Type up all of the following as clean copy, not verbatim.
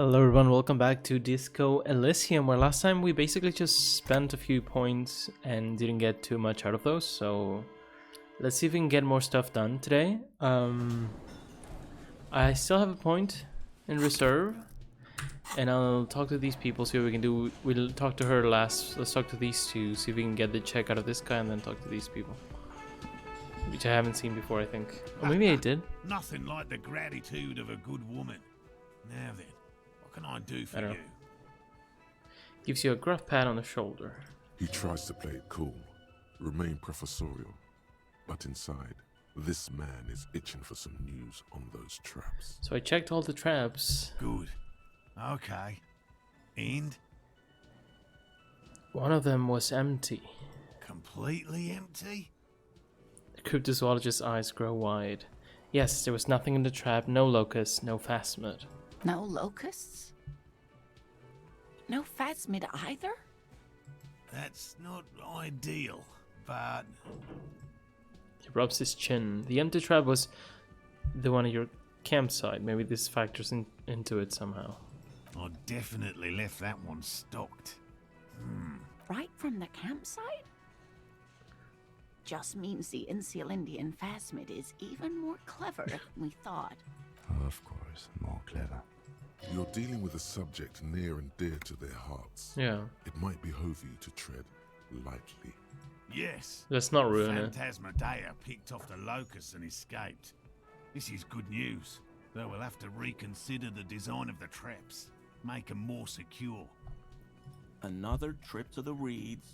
Hello everyone, welcome back to Disco Elysium, where last time we basically just spent a few points and didn't get too much out of those, so let's see if we can get more stuff done today. I still have a point in reserve, and I'll talk to these people, see what we can do. We'll talk to her last, let's talk to these two, see if we can get the check out of this guy and then talk to these people. Which I haven't seen before, I think. Or maybe I did. Nothing like the gratitude of a good woman. Now then, what can I do for you? Gives you a gruff pat on the shoulder. He tries to play it cool, remain professorial, but inside, this man is itching for some news on those traps. So I checked all the traps. Good. Okay. And? One of them was empty. Completely empty? The cryptozoologist's eyes grow wide. Yes, there was nothing in the trap, no locust, no phasmid. No locusts? No phasmid either? That's not ideal, but... He rubs his chin. The empty trap was the one at your campsite. Maybe this factors into it somehow. I definitely left that one stocked. Right from the campsite? Just means the Insulindian phasmid is even more clever than we thought. Of course, more clever. You're dealing with a subject near and dear to their hearts. Yeah. It might behoove you to tread lightly. Yes. Let's not ruin it. Phantasmadeia picked off the locust and escaped. This is good news, though we'll have to reconsider the design of the traps. Make them more secure. Another trip to the reeds.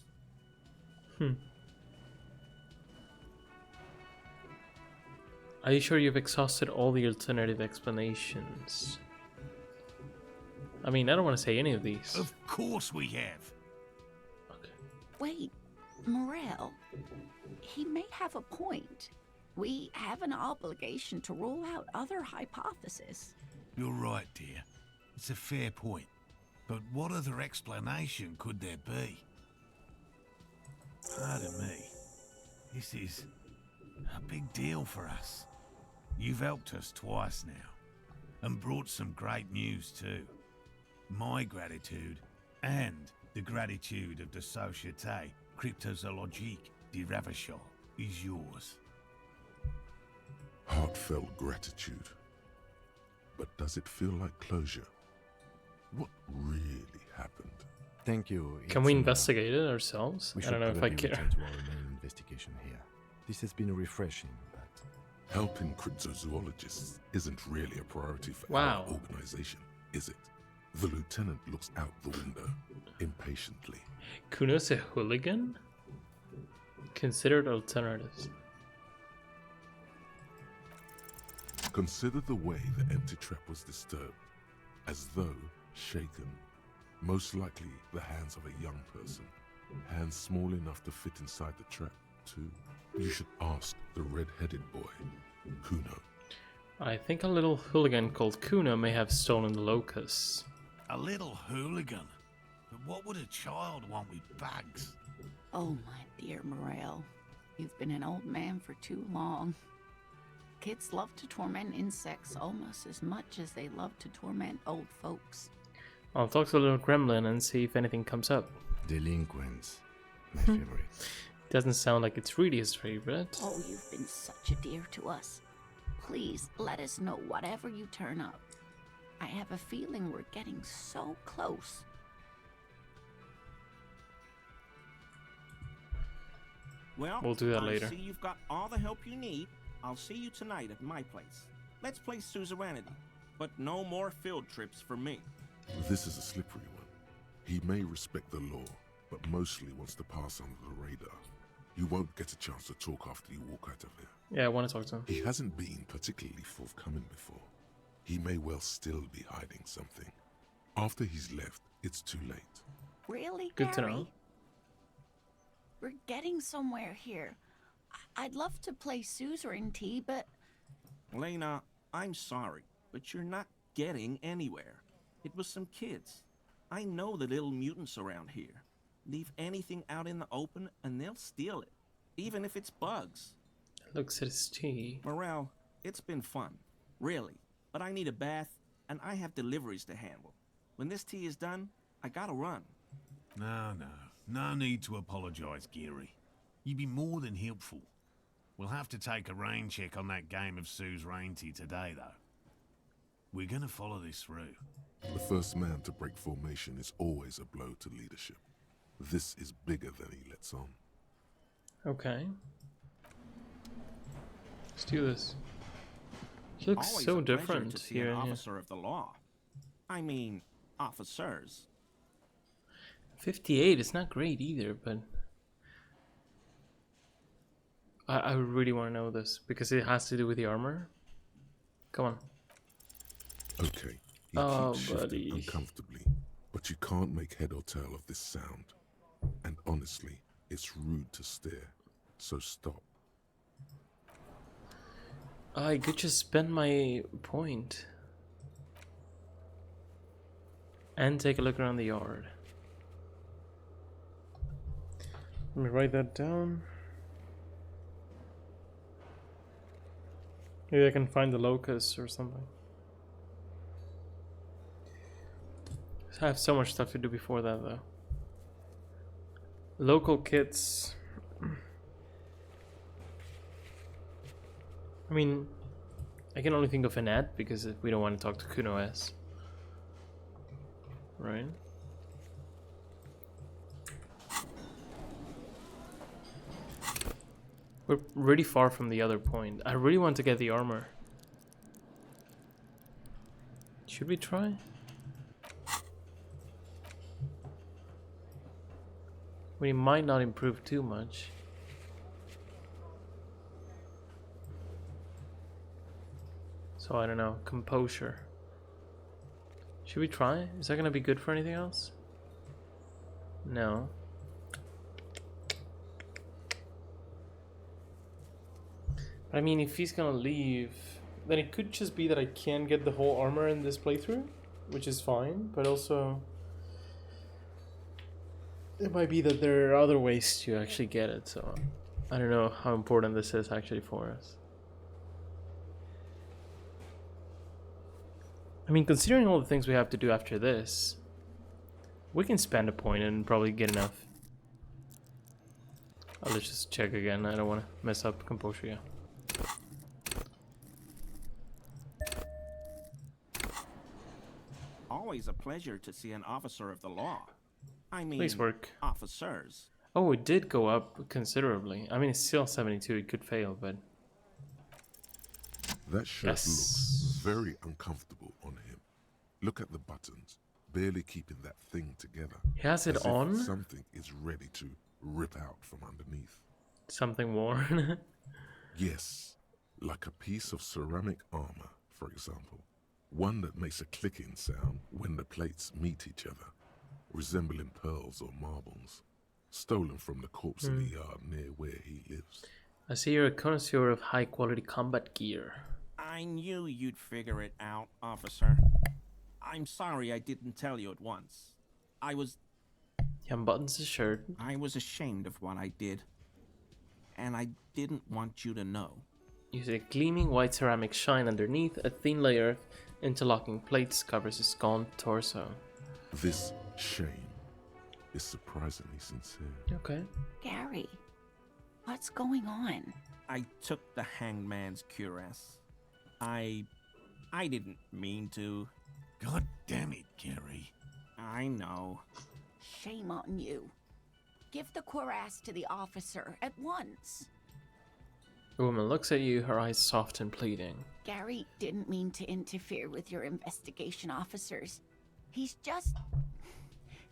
Are you sure you've exhausted all the alternative explanations? I mean, I don't want to say any of these. Of course we have. Okay. Wait, Morel. He may have a point. We have an obligation to rule out other hypotheses. You're right, dear. It's a fair point. But what other explanation could there be? Pardon me. This is a big deal for us. You've helped us twice now, and brought some great news too. My gratitude, and the gratitude of the Société Cryptozoologique de Ravachol is yours. Heartfelt gratitude. But does it feel like closure? What really happened? Thank you. Can we investigate it ourselves? I don't know if I care. Return to our main investigation here. This has been refreshing, but Helping cryptozoologists isn't really a priority for Wow. our organization, is it? The lieutenant looks out the window impatiently. Kuno's a hooligan? Considered alternatives. Consider the way the empty trap was disturbed, as though shaken. Most likely the hands of a young person, hands small enough to fit inside the trap, too. You should ask the red-headed boy, Kuno. I think a little hooligan called Kuno may have stolen the locusts. A little hooligan. But what would a child want with bugs? Oh, my dear Morel. You've been an old man for too long. Kids love to torment insects almost as much as they love to torment old folks. I'll talk to the little gremlin and see if anything comes up. delinquents, my favorite. Doesn't sound like it's really his favorite. Oh, you've been such a dear to us. Please let us know whatever you turn up. I have a feeling we're getting so close. Well, We'll do that I later. see you've got all the help you need. I'll see you tonight at my place. Let's play suzerainty, but no more field trips for me. This is a slippery one. He may respect the law, but mostly wants to pass under the radar. You won't get a chance to talk after you walk out of here. Yeah, I want to talk to him. He hasn't been particularly forthcoming before. He may well still be hiding something. After he's left, it's too late. Really, Good to Gary? know. We're getting somewhere here. I'd love to play suzerainty, but Lena, I'm sorry, but you're not getting anywhere. It was some kids. I know the little mutants around here. Leave anything out in the open and they'll steal it, even if it's bugs. Looks at his tea. Morale, it's been fun, really, but I need a bath and I have deliveries to handle. When this tea is done, I gotta run. No need to apologise, Geary. You'd be more than helpful. We'll have to take a rain check on that game of Sue's rain tea today, though. We're gonna follow this through. The first man to break formation is always a blow to leadership. This is bigger than he lets on. Okay. Let's do this. He looks Always so a pleasure different to see here. an And here. officer of the law. I mean, officers. 58 is not great either, but I really want to know this because it has to do with the armor. Come on. Okay, he Oh, keeps shifting buddy. uncomfortably, but you can't make head or tail of this sound. And honestly, it's rude to stare, so stop. I could just spend my point and take a look around the yard. Let me write that down. Maybe I can find the locus or something. I have so much stuff to do before that, though. Local kits. I mean, I can only think of Annette because we don't want to talk to Kuno S. Right? We're really far from the other point. I really want to get the armor. Should we try? We might not improve too much. So I don't know. Composure. Should we try? Is that gonna be good for anything else? No. I mean, if he's gonna leave, then it could just be that I can't get the whole armor in this playthrough, which is fine, but also it might be that there are other ways to actually get it, so I don't know how important this is actually for us. I mean, considering all the things we have to do after this, we can spend a point and probably get enough. Oh, let's just check again. I don't want to mess up composure, yeah. Always a pleasure to see an officer of the law. I mean, Please work. officers. Oh, it did go up considerably. I mean, it's still 72. It could fail, but That shirt Yes. looks very uncomfortable on him. Look at the buttons, barely keeping that thing together. he has it as if on. Something is ready to rip out from underneath. Something worn. Yes, like a piece of ceramic armor, for example. One that makes a clicking sound when the plates meet each other, resembling pearls or marbles, stolen from the corpse in the yard near where he lives. I see you're a connoisseur of high-quality combat gear. I knew you'd figure it out, officer. I'm sorry I didn't tell you at once. I was He unbuttons his shirt. ashamed of what I did. And I didn't want you to know. You see a gleaming white ceramic shine underneath. A thin layer of interlocking plates covers his gaunt torso. This shame is surprisingly sincere. Okay. Gary, what's going on? I took the hangman's cuirass. I didn't mean to. God damn it, Gary. I know. Shame on you. Give the cuirass to the officer at once. The woman looks at you, her eyes soft and pleading. Gary didn't mean to interfere with your investigation officers. He's just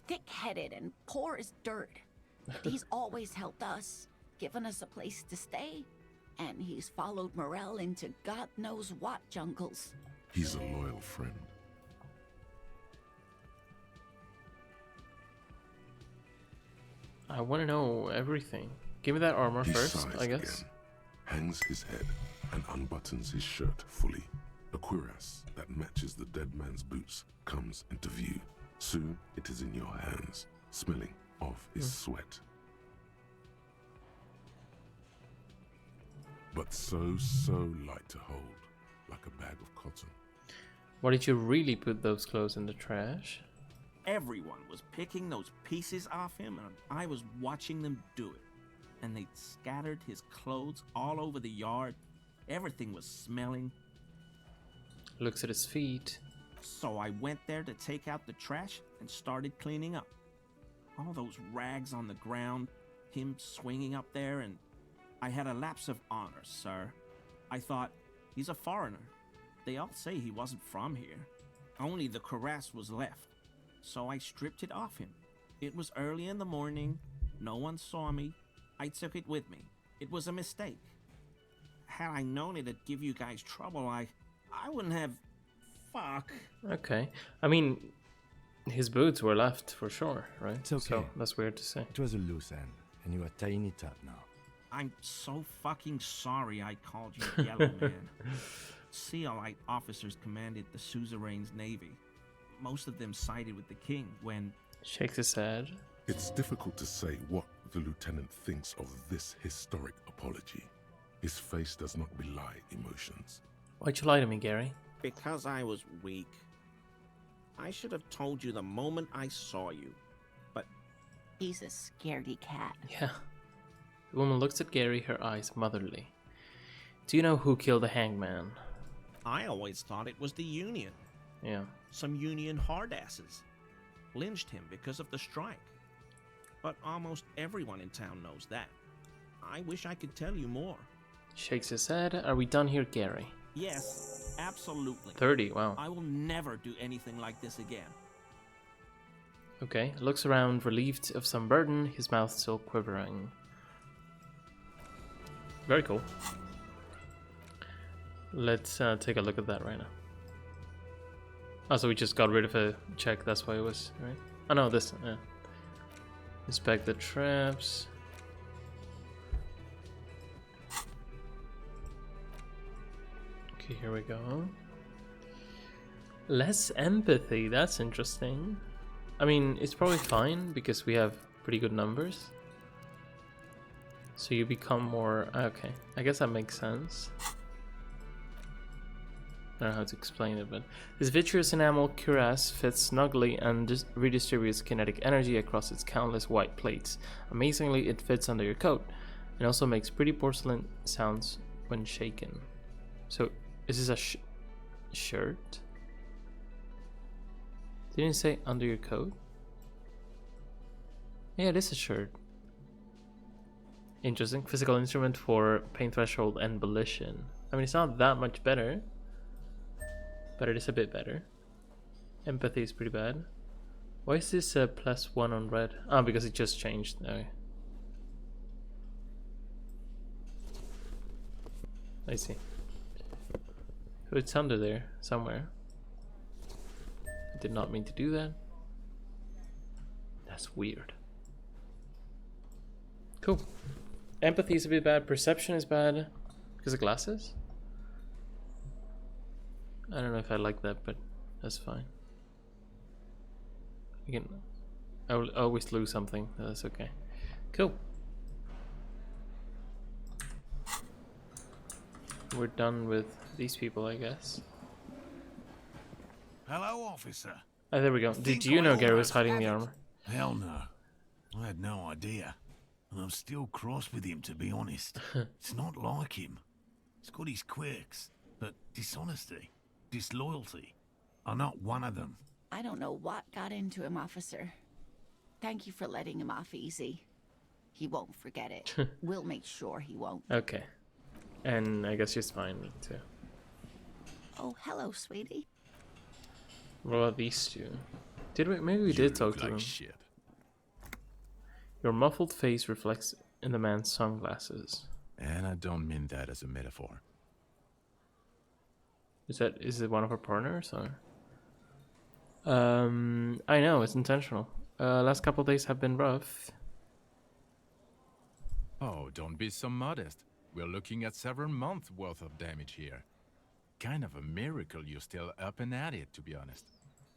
thick-headed and poor as dirt. But he's always helped us, given us a place to stay, and he's followed Morel into God knows what jungles. He's a loyal friend. I want to know everything. Give me that armor He first, sighs I guess. again, hangs his head, and unbuttons his shirt fully. A cuirass that matches the dead man's boots comes into view. Soon it is in your hands, smelling of his sweat. But so light to hold, like a bag of cotton. Why did you really put those clothes in the trash? Everyone was picking those pieces off him, and I was watching them do it. And they'd scattered his clothes all over the yard. Everything was smelling. Looks at his feet. So I went there to take out the trash and started cleaning up. All those rags on the ground, him swinging up there, and I had a lapse of honor, sir. I thought, he's a foreigner. They all say he wasn't from here. Only the cuirass was left. So I stripped it off him. It was early in the morning. No one saw me. I took it with me. It was a mistake. Had I known it'd give you guys trouble, I wouldn't have... Fuck. Okay. I mean, his boots were left for sure, right? It's okay. So that's weird to say. It was a loose end, and you are tying it up now. I'm so fucking sorry I called you Yellow Man. Seolite officers commanded the suzerain's navy. Most of them sided with the king when... Shakes his head. It's difficult to say what the lieutenant thinks of this historic apology. His face does not belie emotions. Why'd you lie to me, Gary? Because I was weak. I should have told you the moment I saw you. But He's a scaredy cat. Yeah. The woman looks at Gary, her eyes motherly. Do you know who killed the hangman? I always thought it was the Union. Yeah. Some Union hardasses. Lynched him because of the strike. But almost everyone in town knows that. I wish I could tell you more. Shakes his head. Are we done here, Gary? Yes, absolutely. 30, wow. I will never do anything like this again. Okay, looks around, relieved of some burden, his mouth still quivering. Very cool. Let's take a look at that right now. Oh, so we just got rid of a check, that's why it was, right? Oh no, this, yeah. Inspect the traps. Okay, here we go. Less empathy, that's interesting. I mean, it's probably fine because we have pretty good numbers. So you become more... Okay, I guess that makes sense. I don't know how to explain it, but... This vitreous enamel cuirass fits snugly and redistributes kinetic energy across its countless white plates. Amazingly, it fits under your coat. It also makes pretty porcelain sounds when shaken. So, is this a shirt? Didn't it say under your coat? Yeah, it is a shirt. Interesting. Physical instrument for pain threshold and volition. I mean, it's not that much better, but it is a bit better. Empathy is pretty bad. Why is this a +1 on red? Ah, because it just changed. Okay. I see. So it's under there somewhere. I did not mean to do that. That's weird. Cool. Empathy is a bit bad. Perception is bad. Because of glasses? I don't know if I like that, but that's fine. Again, I will always lose something. That's okay. Cool. We're done with these people, I guess. Hello, officer. Oh, there we go. Think Did you know I Gary was almost hiding had the it. armor? Hell no. I had no idea. And I'm still cross with him, to be honest. It's not like him. He's got his quirks, but dishonesty, disloyalty are not one of them. I don't know what got into him, officer. Thank you for letting him off easy. He won't forget it. We'll make sure he won't. Okay. And I guess she's fine too. Oh, hello, sweetie. What about these two? Did we? Maybe we did talk to them. Shit. Your muffled face reflects in the man's sunglasses. And I don't mean that as a metaphor. Is it one of our partners or? I know it's intentional. Last couple of days have been rough. Oh, don't be so modest. We're looking at several months worth of damage here. Kind of a miracle you're still up and at it, to be honest.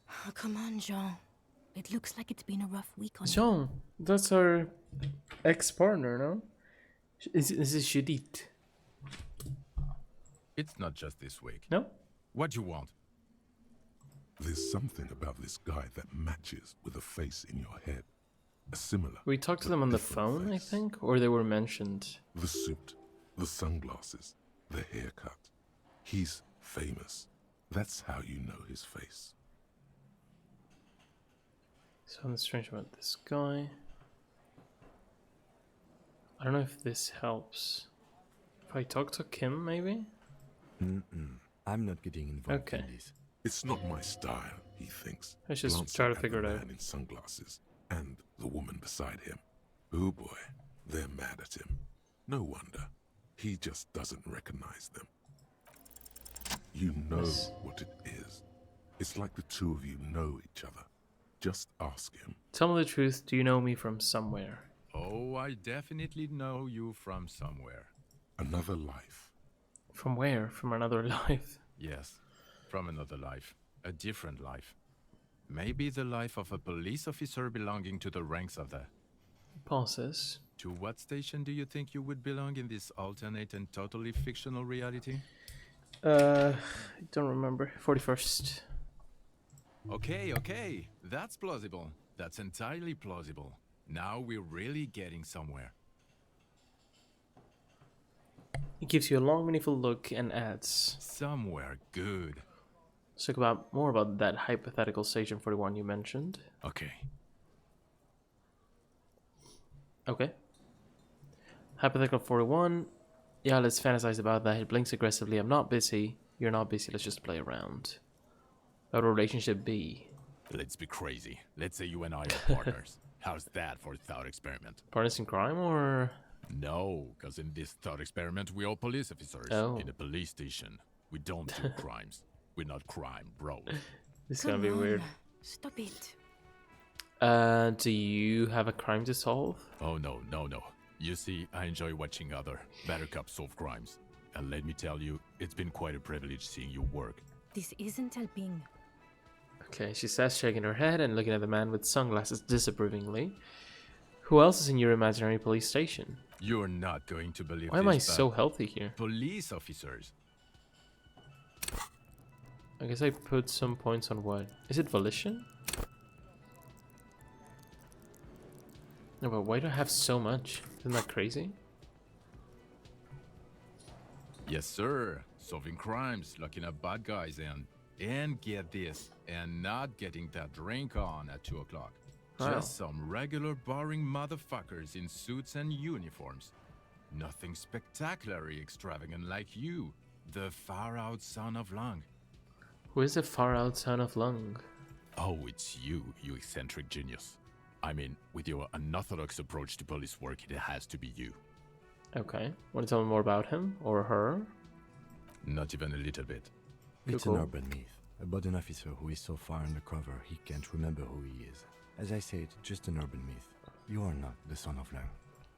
Oh, come on, Jean. It looks like it's been a rough week on you. Jean, that's our ex-partner, no? Is this Judith? It's not just this week. No? What you want? There's something about this guy that matches with a face in your head. A similar. We talked to but them on the different phone, I face. think, or they were mentioned. The suit, the sunglasses, the haircut. He's famous. That's how you know his face. Something strange about this guy. I don't know if this helps. If I talk to Kim, maybe? I'm not getting involved Okay. in this. It's not my style, he thinks. Let's just glancing try to at figure the it out. man in sunglasses and the woman beside him. Oh boy, they're mad at him. No wonder. He just doesn't recognize them. You know Yes. what it is. It's like the two of you know each other. Just ask him. Tell me the truth, do you know me from somewhere? Oh, I definitely know you from somewhere. Another life. From where? From another life? Yes, from another life. A different life. Maybe the life of a police officer belonging to the ranks of the... Pauses. To what station do you think you would belong in this alternate and totally fictional reality? I don't remember. 41st. Okay. That's plausible. That's entirely plausible. Now we're really getting somewhere. It gives you a long, meaningful look and adds. Somewhere good. Let's talk about more about that hypothetical Station 41 you mentioned. Okay. Okay. Hypothetical 41. Yeah, let's fantasize about that. It blinks aggressively. I'm not busy. You're not busy. Let's just play around. How would a relationship be? Let's be crazy. Let's say you and I are partners. How's that for a thought experiment? Partners in crime or... No, because in this thought experiment, we're all police officers. Oh. In a police station. We don't do crimes. We're not crime, bro. This is gonna be weird. Stop it. Do you have a crime to solve? Oh, no. You see, I enjoy watching other better cops solve crimes. And let me tell you, it's been quite a privilege seeing you work. This isn't helping. Okay, she says, shaking her head and looking at the man with sunglasses disapprovingly. Who else is in your imaginary police station? You're not going to believe Why this, am I but so healthy here? police officers. I guess I put some points on what? Is it volition? No, but why do I have so much? Isn't that crazy? Yes, sir. Solving crimes, locking up bad guys, and get this, and not getting that drink on at 2 o'clock. Wow. Just some regular boring motherfuckers in suits and uniforms. Nothing spectacularly extravagant like you, the far-out son of Lung. Who is the far-out son of Lung? Oh, it's you eccentric genius. I mean, with your unorthodox approach to police work, it has to be you. Okay. Want to tell me more about him? Or her? Not even a little bit. It's Cool. an urban myth about an officer who is so far undercover he can't remember who he is. As I said, just an urban myth. You are not the son of Lang.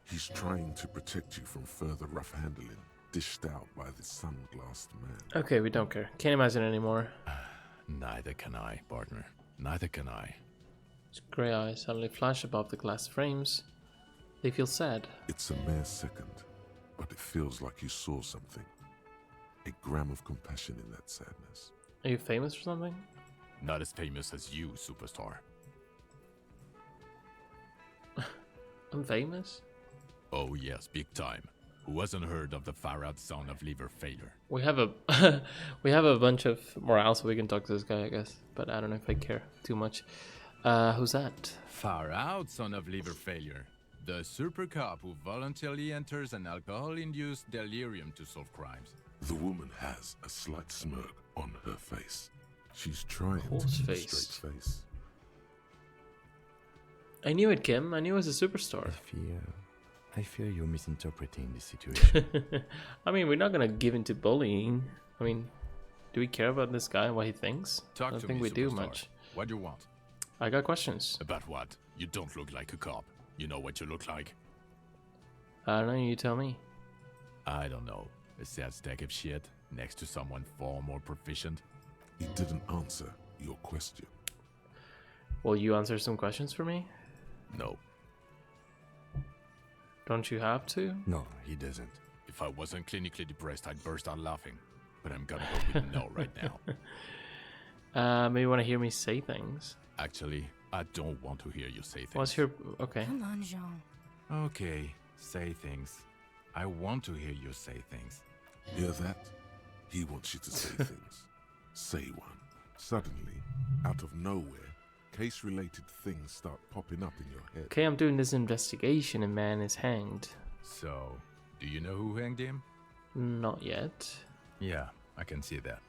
He's trying to protect you from further rough handling, dished out by the sunglassed man. Okay, we don't care. Can't imagine anymore. Neither can I, partner. Neither can I. His grey eyes suddenly flash above the glass frames. They feel sad. It's a mere second, but it feels like you saw something. A gram of compassion in that sadness. Are you famous or something? Not as famous as you, superstar. I'm famous? Oh yes, big time. Who hasn't heard of the far-out son of liver failure? We have a we have a bunch of morale, so we can talk to this guy, I guess. But I don't know if I care too much. Who's that? Far-out son of liver failure. The super cop who voluntarily enters an alcohol-induced delirium to solve crimes. The woman has a slight smirk on her face. She's trying to Horse keep a face. straight face. I knew it, Kim. I knew it was a superstar. I fear you're misinterpreting the situation. I mean, we're not gonna give in to bullying. I mean, do we care about this guy and what he thinks? I Talk don't to think me, we do superstar. much. What do you want? I got questions. About what? You don't look like a cop. You know what you look like? I don't know. You tell me. I don't know. A sad stack of shit next to someone far more proficient. He didn't answer your question. Will you answer some questions for me? No. Don't you have to? No, he doesn't. If I wasn't clinically depressed, I'd burst out laughing. But I'm gonna go with no right now. Maybe you want to hear me say things. Actually, I don't want to hear you say things. What's your... Okay. Come on, Jean. Okay, say things. I want to hear you say things. Hear that? He wants you to say things. Say one. Suddenly, out of nowhere, case-related things start popping up in your head. Okay, I'm doing this investigation and man is hanged. So, do you know who hanged him? Not yet. Yeah, I can see that.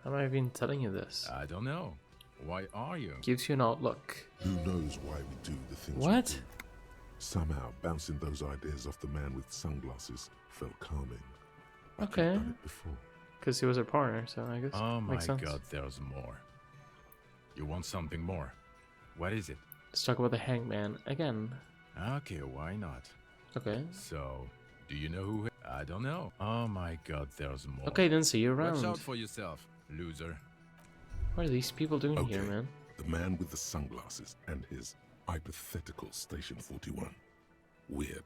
How am I even telling you this? I don't know. Why are you? Gives you an outlook. Who knows why we do the things What? we do? Somehow, bouncing those ideas off the man with sunglasses felt calming. Like Okay. you'd done it before. Because he was her partner, so I guess Oh my makes sense. god, there's more. You want something more? What is it? Let's talk about the hangman again. Okay, why not? Okay. So, do you know who? I don't know. Oh my god, there's more. Okay, then see you Watch around. out for yourself, loser. What are these people doing here, Okay. man? The man with the sunglasses and his hypothetical Station 41. Weird,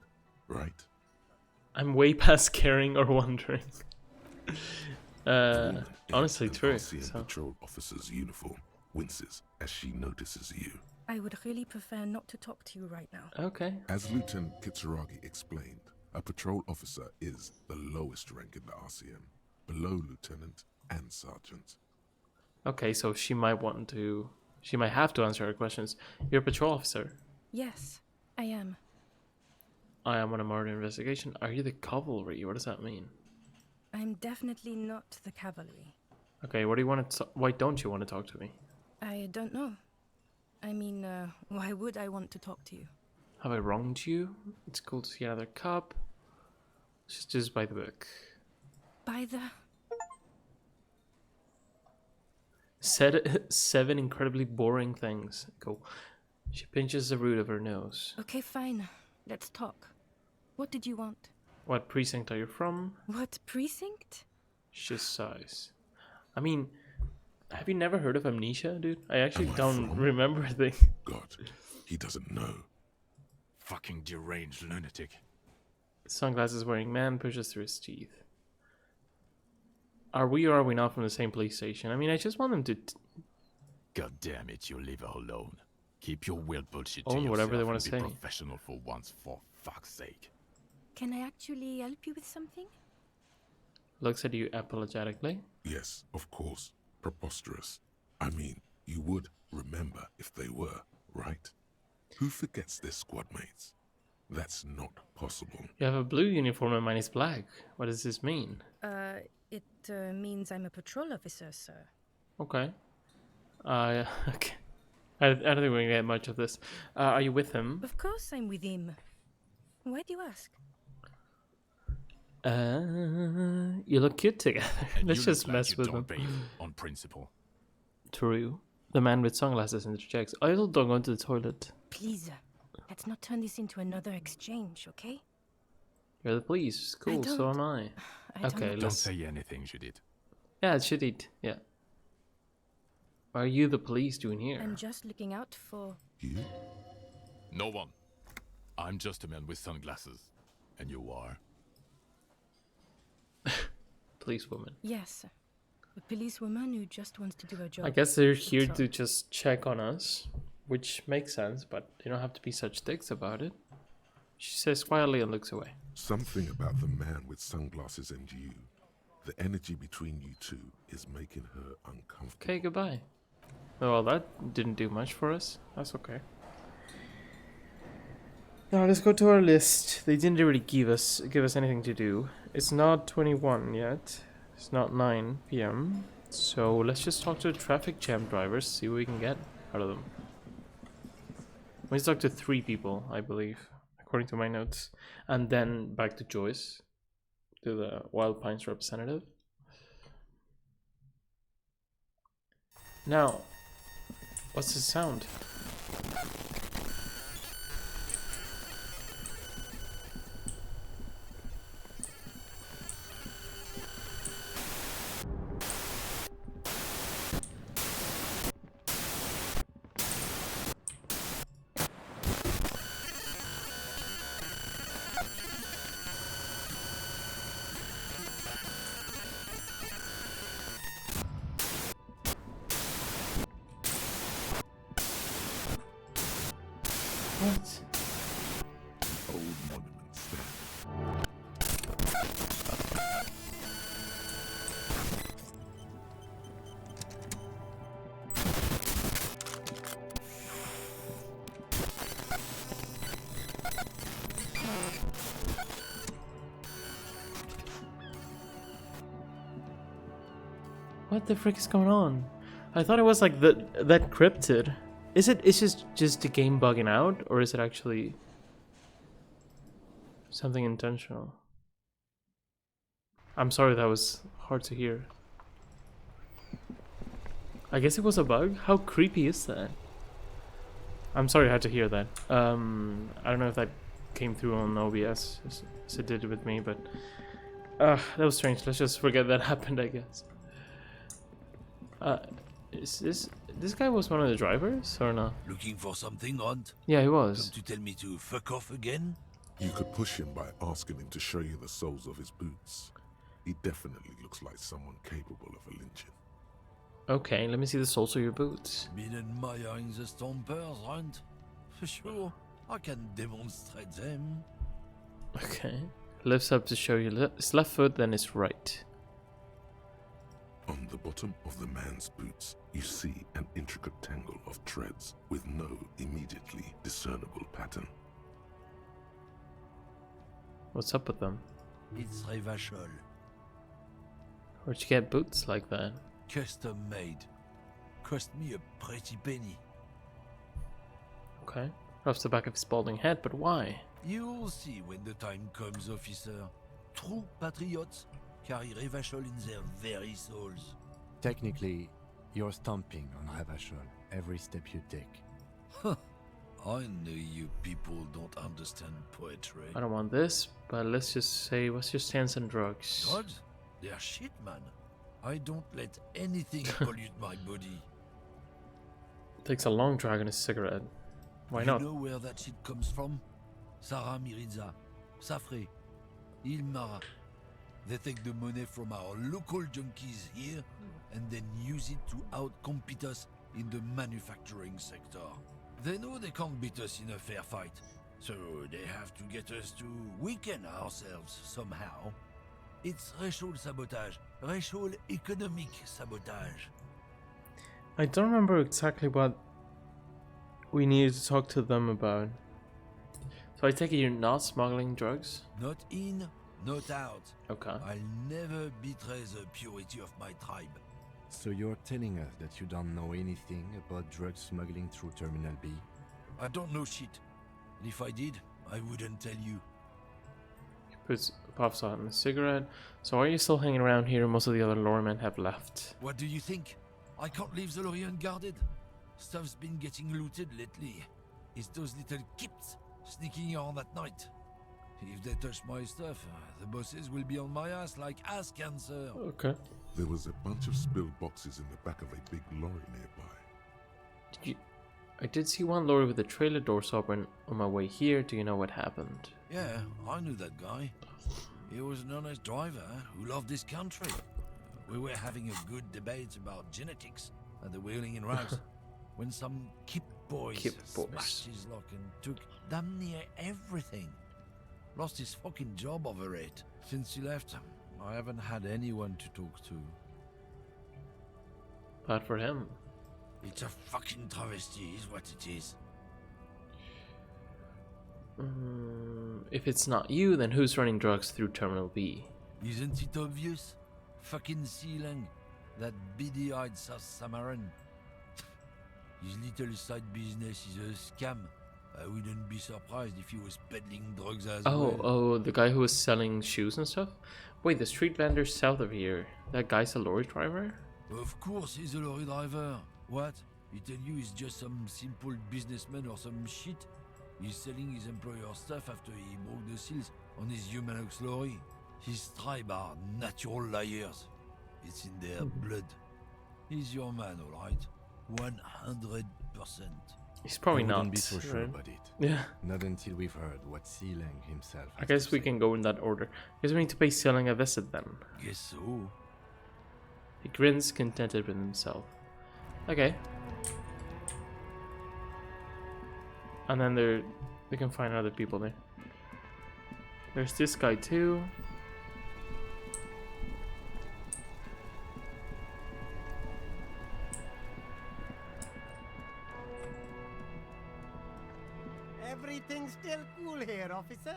right? I'm way past caring or wondering. The woman in Honestly, an true. RCM So. patrol officer's uniform winces as she notices you. I would really prefer not to talk to you right now. Okay. As Lieutenant Kitsuragi explained, a patrol officer is the lowest rank in the RCM, below lieutenant and sergeant. Okay, so she might want to... She might have to answer her questions. You're a patrol officer. Yes, I am. I am on a murder investigation. Are you the cavalry? What does that mean? I'm definitely not the cavalry. Okay, what do you want to... Why don't you want to talk to me? I don't know. I mean, why would I want to talk to you? Have I wronged you? It's cool to see another cop. Just by the book. By the... Said 7 incredibly boring things. Cool. She pinches the root of her nose. Okay, fine. Let's talk. What did you want? What precinct are you from? What precinct? She sighs. I mean, have you never heard of amnesia, dude? I actually Am I don't from? remember a thing. God, he doesn't know. Fucking deranged lunatic. Sunglasses wearing man pushes through his teeth. Are we or are we not from the same police station? I mean, I just want them to God damn it, you leave her alone. Keep your weird bullshit to own yourself whatever they want and to be say. professional for once, for fuck's sake. Can I actually help you with something? Looks at you apologetically. Yes, of course. Preposterous. I mean, you would remember if they were, right? Who forgets their squad mates? That's not possible. You have a blue uniform and mine is black. What does this mean? It means I'm a patrol officer, sir. Okay. Okay. I don't think we're gonna get much of this. Are you with him? Of course I'm with him. Why do you ask? You look cute together. And Let's you just look like mess you with don't them. bathe on principle. True. The man with sunglasses interjects. I also don't go to the toilet. Please, let's not turn this into another exchange, okay? You're the police. Cool, so don't- am I. I Okay, don't... Don't let's... say anything, Judith. Yeah, it should eat. Yeah. What are you, the police, doing here? I'm just looking out for... You? No one. I'm just a man with sunglasses. And you are? Policewoman. Yes, a policewoman who just wants to do her job. I guess they're here That's to all. just check on us, which makes sense, but they don't have to be such dicks about it. She says quietly and looks away. Something about the man with sunglasses and you. The energy between you two is making her uncomfortable. Okay, goodbye. Well, that didn't do much for us. That's okay. Now let's go to our list. They didn't really give us anything to do. It's not 21 yet. It's not 9 p.m. So let's just talk to the traffic jam drivers, see what we can get out of them. We need to talk to 3 people, I believe, according to my notes, and then back to Joyce, to the Wild Pines representative. Now, what's the sound? What? Old monument stand. What the frick is going on? I thought it was like that cryptid. Is it? Is just the game bugging out, or is it actually something intentional? I'm sorry, that was hard to hear. I guess it was a bug. How creepy is that? I'm sorry I had to hear that. I don't know if that came through on OBS as it did with me, but that was strange. Let's just forget that happened, I guess. Is this guy was one of the drivers or not? Looking for something, Hunt? Yeah, he Come was. to tell me to fuck off again? You could push him by asking him to show you the soles of his boots. He definitely looks like someone capable of a lynching. Okay, let me see the soles of your boots. Been admiring the stompers, Hunt? For sure, I can demonstrate them. Okay. Lifts up to show you his left foot, then his right. On the bottom of the man's boots, you see an intricate tangle of treads with no immediately discernible pattern. What's up with them? It's Revachol, Where'd you get boots like that? custom made. Cost me a pretty penny. Okay. Rubs the back of his balding head, but why? You'll see when the time comes, officer. True patriots carry Revachol in their very souls. Technically, you're stomping on Ravachol every step you take. I know you people don't understand poetry. I don't want this, but let's just say, what's your stance on drugs? Drugs? They're shit, man. I don't let anything pollute my body. Takes a long drag on his cigarette. Why not? You know where that shit comes from? Sarah Miriza, Safre, Ilmara. They take the money from our local junkies here and then use it to outcompete us in the manufacturing sector. They know they can't beat us in a fair fight, so they have to get us to weaken ourselves somehow. It's racial sabotage, racial economic sabotage. I don't remember exactly what we needed to talk to them about. So I take it you're not smuggling drugs? Not in, not out. Okay. I'll never betray the purity of my tribe. So you're telling us that you don't know anything about drug smuggling through Terminal B? I don't know shit. And if I did, I wouldn't tell you. Puffs on a cigarette. So are you still hanging around here? Most of the other loremen have left. What do you think? I can't leave the lorry unguarded. Stuff's been getting looted lately. It's those little kips sneaking around at night. If they touch my stuff, the bosses will be on my ass like ass cancer. Okay. There was a bunch of spilled boxes in the back of a big lorry nearby. I did see one lorry with the trailer doors open on my way here. Do you know what happened? Yeah, I knew that guy. He was an honest driver who loved his country. We were having a good debate about genetics at the Wheeling in Rouse when some Kip boys smashed his lock and took damn near everything. Lost his fucking job over it. Since he left, I haven't had anyone to talk to. Bad for him. It's a fucking travesty is what it is. If it's not you, then who's running drugs through Terminal B? Isn't it obvious? Fucking Sealang, that beady-eyed South Samaran. His little side business is a scam. I wouldn't be surprised if he was peddling drugs as well. Oh, the guy who was selling shoes and stuff? Wait, the street vendor south of here. That guy's a lorry driver? Of course he's a lorry driver. What? He tell you he's just some simple businessman or some shit? He's selling his employer stuff after he broke the seals on his Humanox lorry. His tribe are natural liars. It's in their blood. He's your man, alright? 100%. He's probably I not. wouldn't be so sure right? about it. Yeah. Not until we've heard what Sealang himself I has guess to we say. can go in that order. Guess we need to pay Sealang a visit then. Guess so. He grins, contented with himself. Okay. And then they can find other people there. There's this guy too. Everything's still cool here, officer.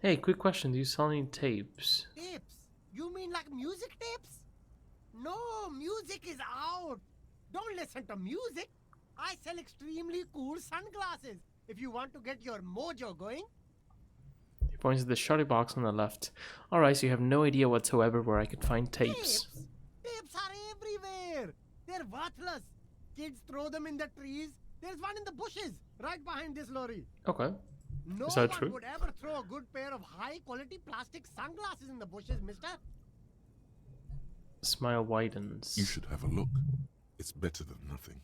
Hey, quick question. Do you sell any tapes? Tapes? You mean like music tapes? No, music is out. Don't listen to music. I sell extremely cool sunglasses if you want to get your mojo going. He points to the shoddy box on the left. Alright, so you have no idea whatsoever where I could find tapes. Tapes? Tapes are everywhere. They're worthless. Kids throw them in the trees. There's one in the bushes right behind this lorry. Okay. No Is that one true? would ever throw a good pair of high-quality plastic sunglasses in the bushes, mister. Smile widens. You should have a look. It's better than nothing.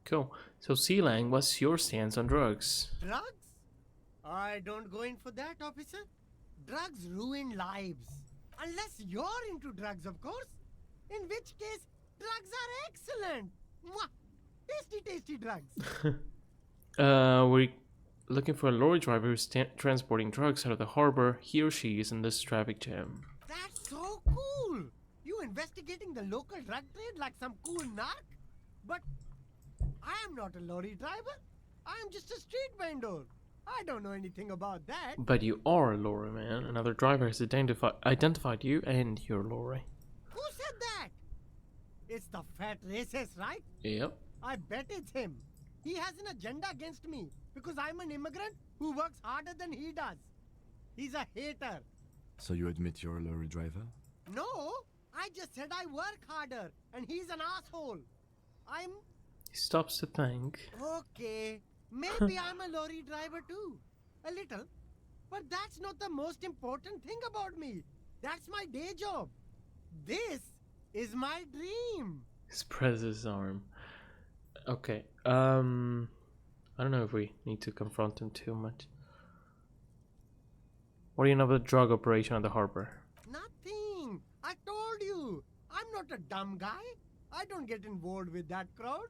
Cool. So, Sealang, what's your stance on drugs? Drugs? I don't go in for that, officer. Drugs ruin lives. Unless you're into drugs, of course. In which case, drugs are excellent. Mwah! Tasty, tasty drugs. We're looking for a lorry driver who's transporting drugs out of the harbor. He or she is in this traffic jam. That's so cool. You investigating the local drug trade like some cool narc? But I am not a lorry driver. I am just a street vendor. I don't know anything about that. But you are a lorry man. Another driver has identified you and your lorry. Who said that? It's the fat racist, right? Yep. I bet it's him. He has an agenda against me because I'm an immigrant who works harder than he does. He's a hater. So you admit you're a lorry driver? No, I just said I work harder and he's an asshole. He stops to think. Okay, maybe I'm a lorry driver too. A little. But that's not the most important thing about me. That's my day job. This is my dream. He presses his arm. Okay. I don't know if we need to confront him too much. What do you know about the drug operation at the harbor? Nothing. I told you. I'm not a dumb guy. I don't get involved with that crowd.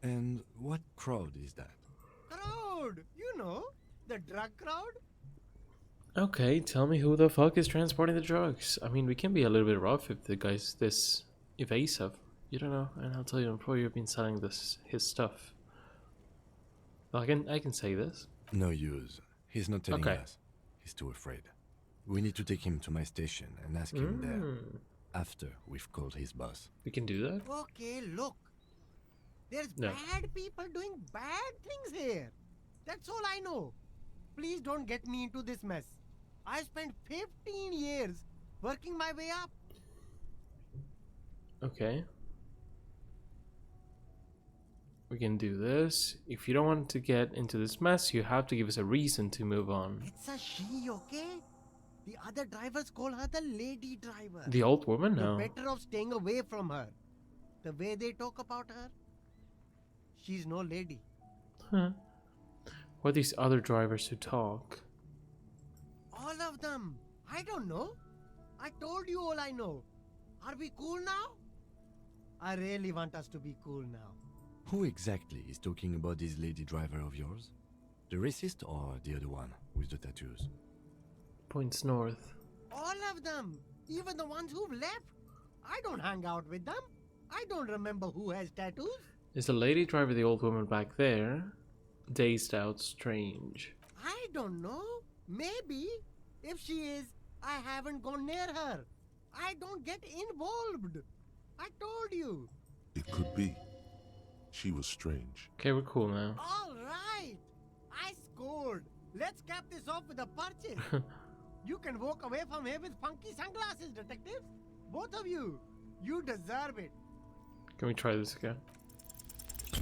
And what crowd is that? Crowd. You know, the drug crowd. Okay, tell me who the fuck is transporting the drugs. I mean, we can be a little bit rough if the guy's this evasive. You don't know, and I'll tell you, before you've been selling his stuff. Well, I can say this. No use. He's not telling Okay. us. He's too afraid. We need to take him to my station and ask him there. After we've called his boss. We can do that. Okay, look. There's No. bad people doing bad things here. That's all I know. Please don't get me into this mess. I spent 15 years working my way up. Okay. We can do this. If you don't want to get into this mess, you have to give us a reason to move on. It's a she, okay? The other drivers call her the lady driver. The old woman? You're No. better off staying away from her. The way they talk about her, she's no lady. Huh. What are these other drivers who talk? All of them. I don't know. I told you all I know. Are we cool now? I really want us to be cool now. Who exactly is talking about this lady driver of yours? The racist or the other one with the tattoos? Points north. All of them. Even the ones who've left. I don't hang out with them. I don't remember who has tattoos. Is the lady driver the old woman back there? Dazed out, strange. I don't know. Maybe. If she is, I haven't gone near her. I don't get involved. I told you. It could be. She was strange. Okay, we're cool now. All right. I scored. Let's cap this off with a purchase. You can walk away from here with funky sunglasses, detectives. Both of you. You deserve it. Can we try this again?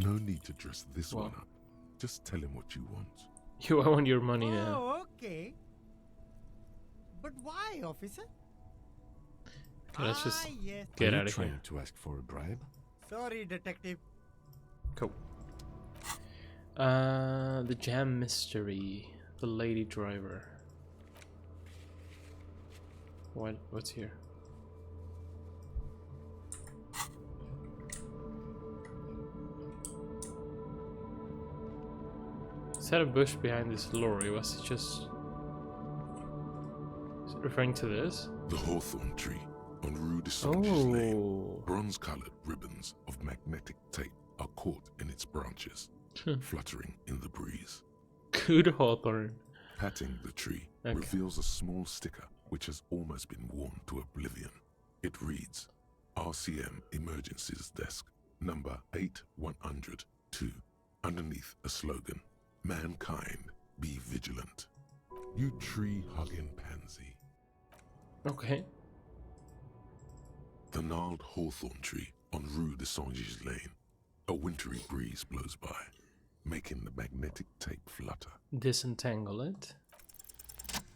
No need to dress this What? one up. Just tell him what you want. You want your money now. Oh, okay. But why, officer? Okay, let's just yes. get Are you out of trying here. to ask for a bribe? Sorry, detective. Cool. The jam mystery. The lady driver. What's here? Is that a bush behind this lorry? Was it just referring to this? The hawthorn tree on Rue de Saint-Gilles Lane. Oh. Bronze-colored ribbons of magnetic tape are caught in its branches, fluttering in the breeze. Good hawthorn. Patting the tree Okay. reveals a small sticker which has almost been worn to oblivion. It reads, RCM Emergencies Desk, number 8102, underneath a slogan, Mankind, be vigilant. You tree-hugging pansy. Okay. The gnarled hawthorn tree on Rue de Saint-Gilles Lane. A wintry breeze blows by, making the magnetic tape flutter. Disentangle it.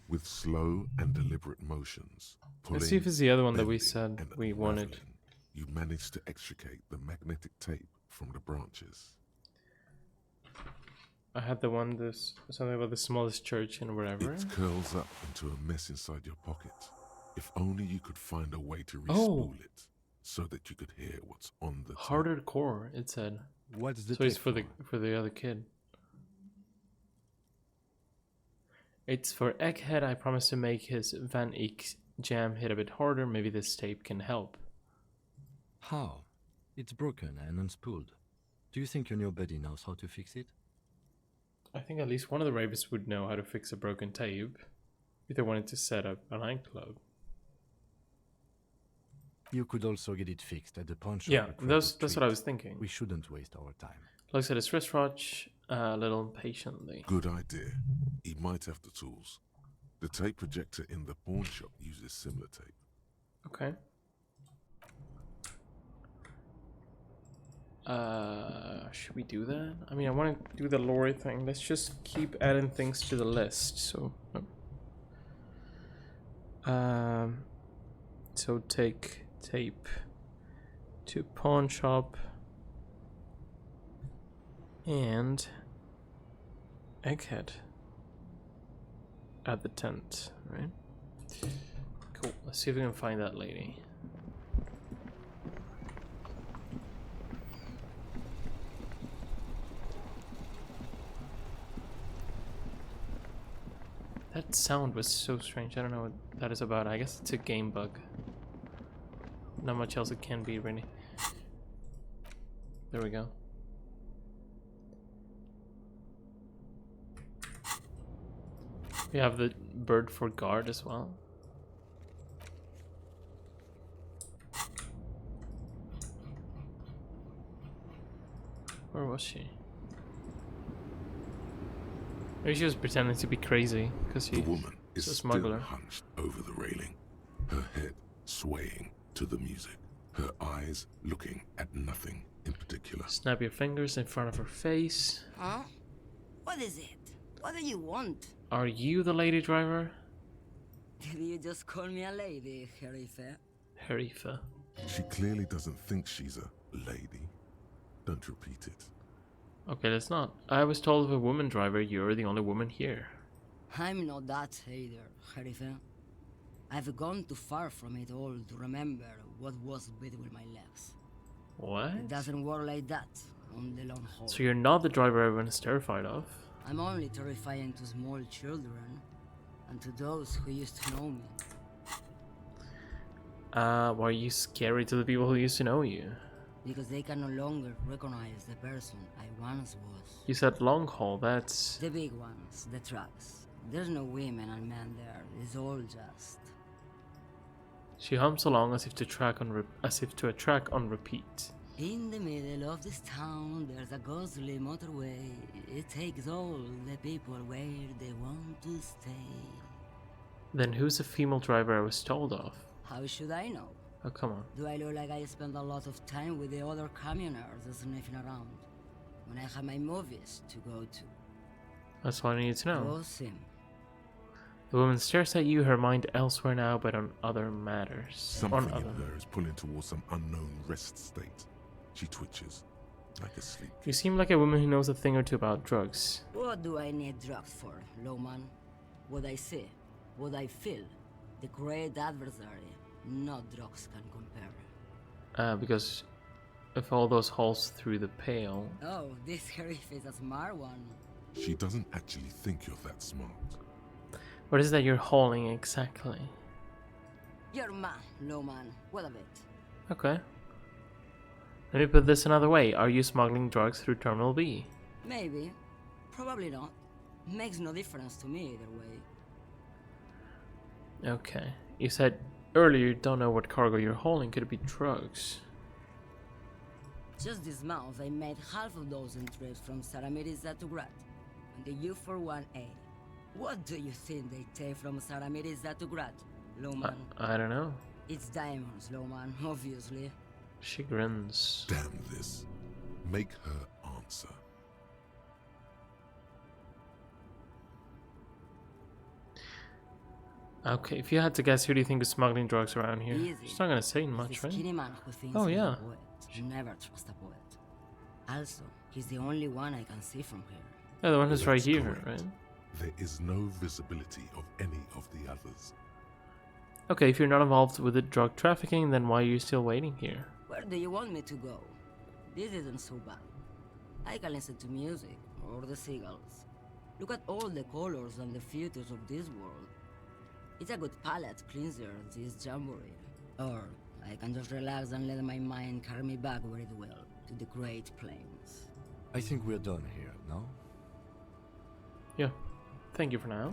With slow and deliberate motions, Let's see if it's the other one that we bending, said and we wanted. unraveling, you manage to extricate the magnetic tape from the branches. I had the one this something about the smallest church in wherever. It curls up into a mess inside your pocket. If only you could find a way to Oh. re-spool it, so that you could hear what's on the tape. Harder core, it said. What's the So it's tape for the other kid. It's for Egghead. I promised to make his Van Eyck jam hit a bit harder. Maybe this tape can help. How? It's broken and unspooled. Do you think your new buddy knows how to fix it? I think at least one of the rapists would know how to fix a broken tape if they wanted to set up a nightclub. You could also get it fixed at the pawn shop. Yeah, across the that's what I street. was thinking. We shouldn't waste our time. Looks at his wristwatch a little impatiently. Good idea. He might have the tools. The tape projector in the pawn shop uses similar tape. Okay. Should we do that? I mean, I want to do the lorry thing. Let's just keep adding things to the list. So take tape to pawn shop and Egghead at the tent, right? Cool. Let's see if we can find that lady. That sound was so strange. I don't know what that is about. I guess it's a game bug. Not much else it can be, really. There we go. We have the bird for guard as well. Where was she? Maybe she was pretending to be crazy because The she's woman is a still smuggler. hunched over the railing, her head swaying to the music, her eyes looking at nothing in particular. Snap your fingers in front of her face. Huh? What is it? What do you want? Are you the lady driver? Did you just call me a lady, Herife? Herifa. She clearly doesn't think she's a lady. Don't repeat it. Okay, that's not. I was told of a woman driver, you're the only woman here. I'm not that either, Herife. I've gone too far from it all to remember what was between my legs. What? It doesn't work like that on the long haul. So you're not the driver everyone is terrified of? I'm only terrifying to small children and to those who used to know me. Why are you scary to the people who used to know you? Because they can no longer recognize the person I once was. You said long haul, that's... The big ones, the trucks. There's no women and men there. It's all just... She hums along as if to a track on repeat. In the middle of this town, there's a ghostly motorway. It takes all the people where they want to stay. Then who's the female driver I was told of? How should I know? Oh, come on. Do I look like I spend a lot of time with the other communers sniffing around when I have my movies to go to? That's all I need to know. Go sim. The woman stares at you, her mind elsewhere now, but on other matters. Something in her is pulling towards some unknown rest state. She twitches, like asleep. You seem like a woman who knows a thing or two about drugs. What do I need drugs for, Lowman? What I see, what I feel, the great adversary, no drugs can compare. Because of all those holes through the pale. Oh, this sheriff is a smart one. She doesn't actually think you're that smart. What is that you're hauling exactly? You're man, low man. What of it? Okay. Let me put this another way. Are you smuggling drugs through Terminal B? Maybe. Probably not. Makes no difference to me either way. Okay. You said earlier you don't know what cargo you're hauling. Could it be drugs? Just this month, I made half a dozen trips from Saramiriza to Grat, on the U41A. What do you think they take from Saramiriza to Grat, Lowman? I don't know. It's diamonds, Lowman, obviously. She grins. Damn this. Make her answer. Okay, if you had to guess, who do you think is smuggling drugs around here? Easy. She's not gonna say He's much, the right? skinny man who thinks Oh, he's yeah. a poet. Never trust a poet. Also, he's the only one I can see from here. Yeah, the one who's right That's here, correct. right? There is no visibility of any of the others. Okay, if you're not involved with the drug trafficking, then why are you still waiting here? Where do you want me to go? This isn't so bad. I can listen to music, or the seagulls. Look at all the colors and the futures of this world. It's a good palate cleanser, this jamboree. Or I can just relax and let my mind carry me back where it will, to the Great Plains. I think we're done here, no? Yeah. Thank you for now.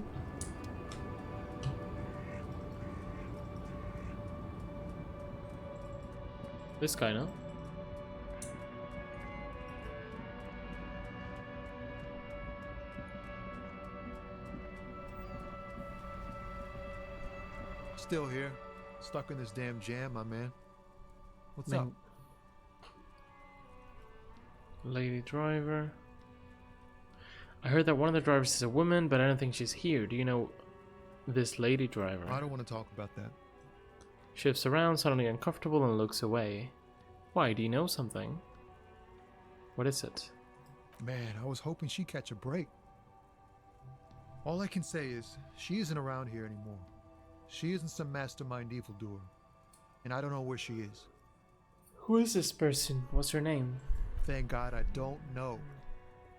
This guy, no? Still here. Stuck in this damn jam, my man. What's up? Lady driver. I heard that one of the drivers is a woman, but I don't think she's here. Do you know this lady driver? I don't want to talk about that. Shifts around, suddenly uncomfortable, and looks away. Why? Do you know something? What is it? Man, I was hoping she'd catch a break. All I can say is, she isn't around here anymore. She isn't some mastermind evildoer. And I don't know where she is. Who is this person? What's her name? Thank God I don't know.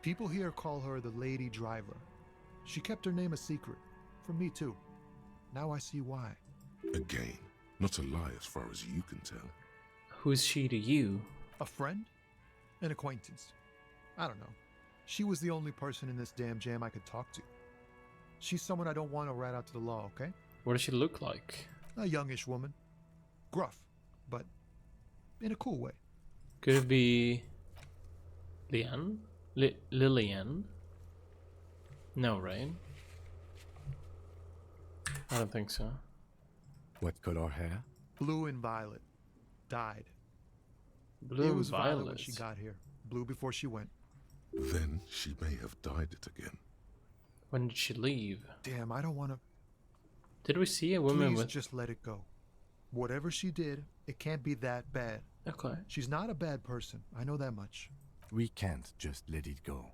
People here call her the Lady Driver. She kept her name a secret. From me too. Now I see why. Again, not a lie as far as you can tell. Who's she to you? A friend? An acquaintance. I don't know. She was the only person in this damn jam I could talk to. She's someone I don't want to rat out to the law, okay? What does she look like? A youngish woman. Gruff, but in a cool way. Could it be Lian? Lillian? No, right? I don't think so. What color hair? Blue and violet. Died. Blue It and was violet when violet. she got here. Blue before she went. Then she may have dyed it again. When did she leave? Damn, I don't want to... Did we see a woman Please with... just let it go. Whatever she did, it can't be that bad. Okay. She's not a bad person. I know that much. We can't just let it go.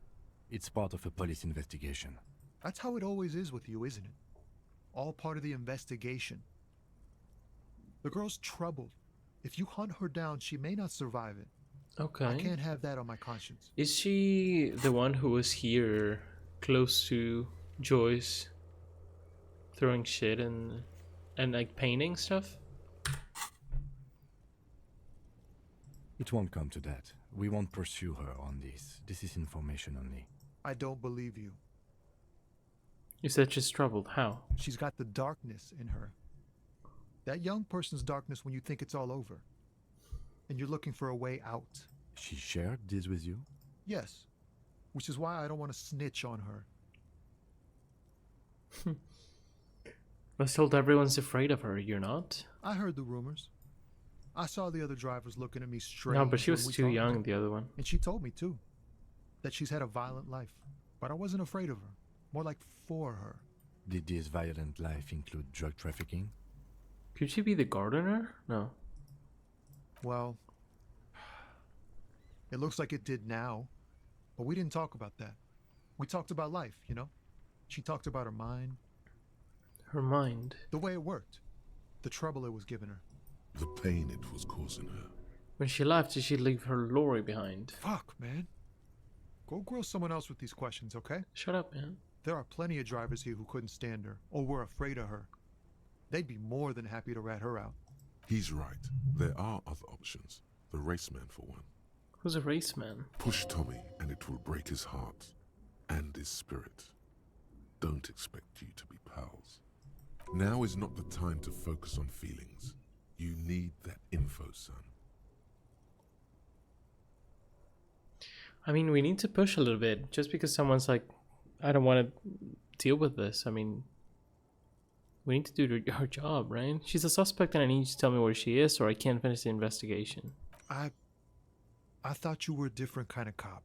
It's part of a police investigation. That's how it always is with you, isn't it? All part of the investigation. The girl's troubled. If you hunt her down, she may not survive it. Okay. I can't have that on my conscience. Is she the one who was here close to Joyce throwing shit and like painting stuff? It won't come to that. We won't pursue her on this. This is information only. I don't believe you. You said she's troubled. How? She's got the darkness in her. That young person's darkness when you think it's all over. And you're looking for a way out. She shared this with you? Yes. Which is why I don't want to snitch on her. I was told everyone's afraid of her. You're not? I heard the rumors. I saw the other drivers looking at me strange. No, but she when was we too talked. young, the other one. And she told me too. That she's had a violent life. But I wasn't afraid of her. More like for her. Did this violent life include drug trafficking? Could she be the gardener? No. Well, it looks like it did now. But we didn't talk about that. We talked about life, you know? She talked about her mind. Her mind. The way it worked. The trouble it was giving her. The pain it was causing her. When she left, did she leave her lorry behind? Fuck, man. Go grill someone else with these questions, okay? Shut up, man. There are plenty of drivers here who couldn't stand her, or were afraid of her. They'd be more than happy to rat her out. He's right. There are other options. The raceman, for one. Who's a raceman? Push Tommy, and it will break his heart and his spirit. Don't expect you to be pals. Now is not the time to focus on feelings. You need that info, son. I mean, we need to push a little bit. Just because someone's like, I don't want to deal with this. I mean, we need to do our job, right? She's a suspect and I need you to tell me where she is or I can't finish the investigation. I thought you were a different kind of cop.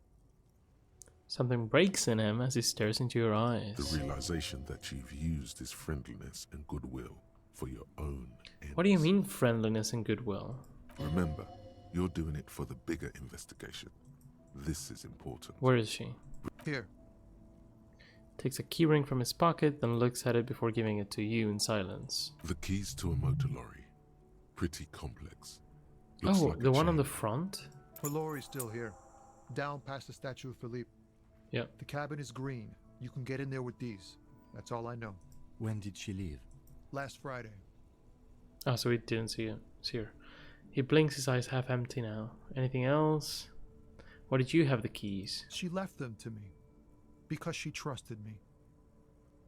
Something breaks in him as he stares into your eyes. The realization that you've used his friendliness and goodwill for your own ends. What do you mean friendliness and goodwill? Remember, you're doing it for the bigger investigation. This is important. Where is she? Here. Takes a keyring from his pocket, then looks at it before giving it to you in silence. The keys to a motor lorry. Pretty complex. Looks Oh, like the a one on chain. the front? The lorry's still here. Down past the statue of Philippe. Yep. The cabin is green. You can get in there with these. That's all I know. When did she leave? Last Friday. Oh, so we didn't see her. He blinks, his eyes half empty now. Anything else? Why did you have the keys? She left them to me. Because she trusted me.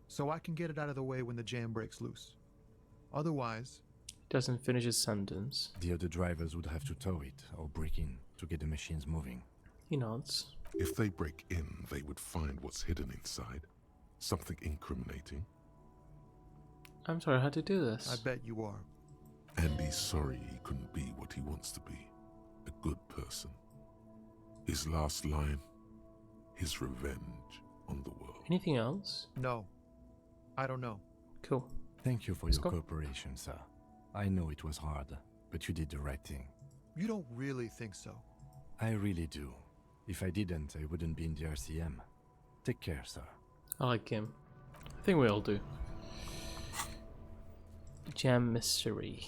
So I can get it out of the way when the jam breaks loose. Otherwise... Doesn't finish his sentence. The other drivers would have to tow it or break in to get the machines moving. He nods. If they break in, they would find what's hidden inside. Something incriminating. I'm sorry, how to do this? I bet you are. And he's sorry he couldn't be what he wants to be. A good person. His last line, his revenge on the world. Anything else? No. I don't know. Cool. Thank you for Let's your go. cooperation, sir. I know it was hard, but you did the right thing. You don't really think so. I really do. If I didn't, I wouldn't be in the RCM. Take care, sir. I like him. I think we all do. Jam mystery.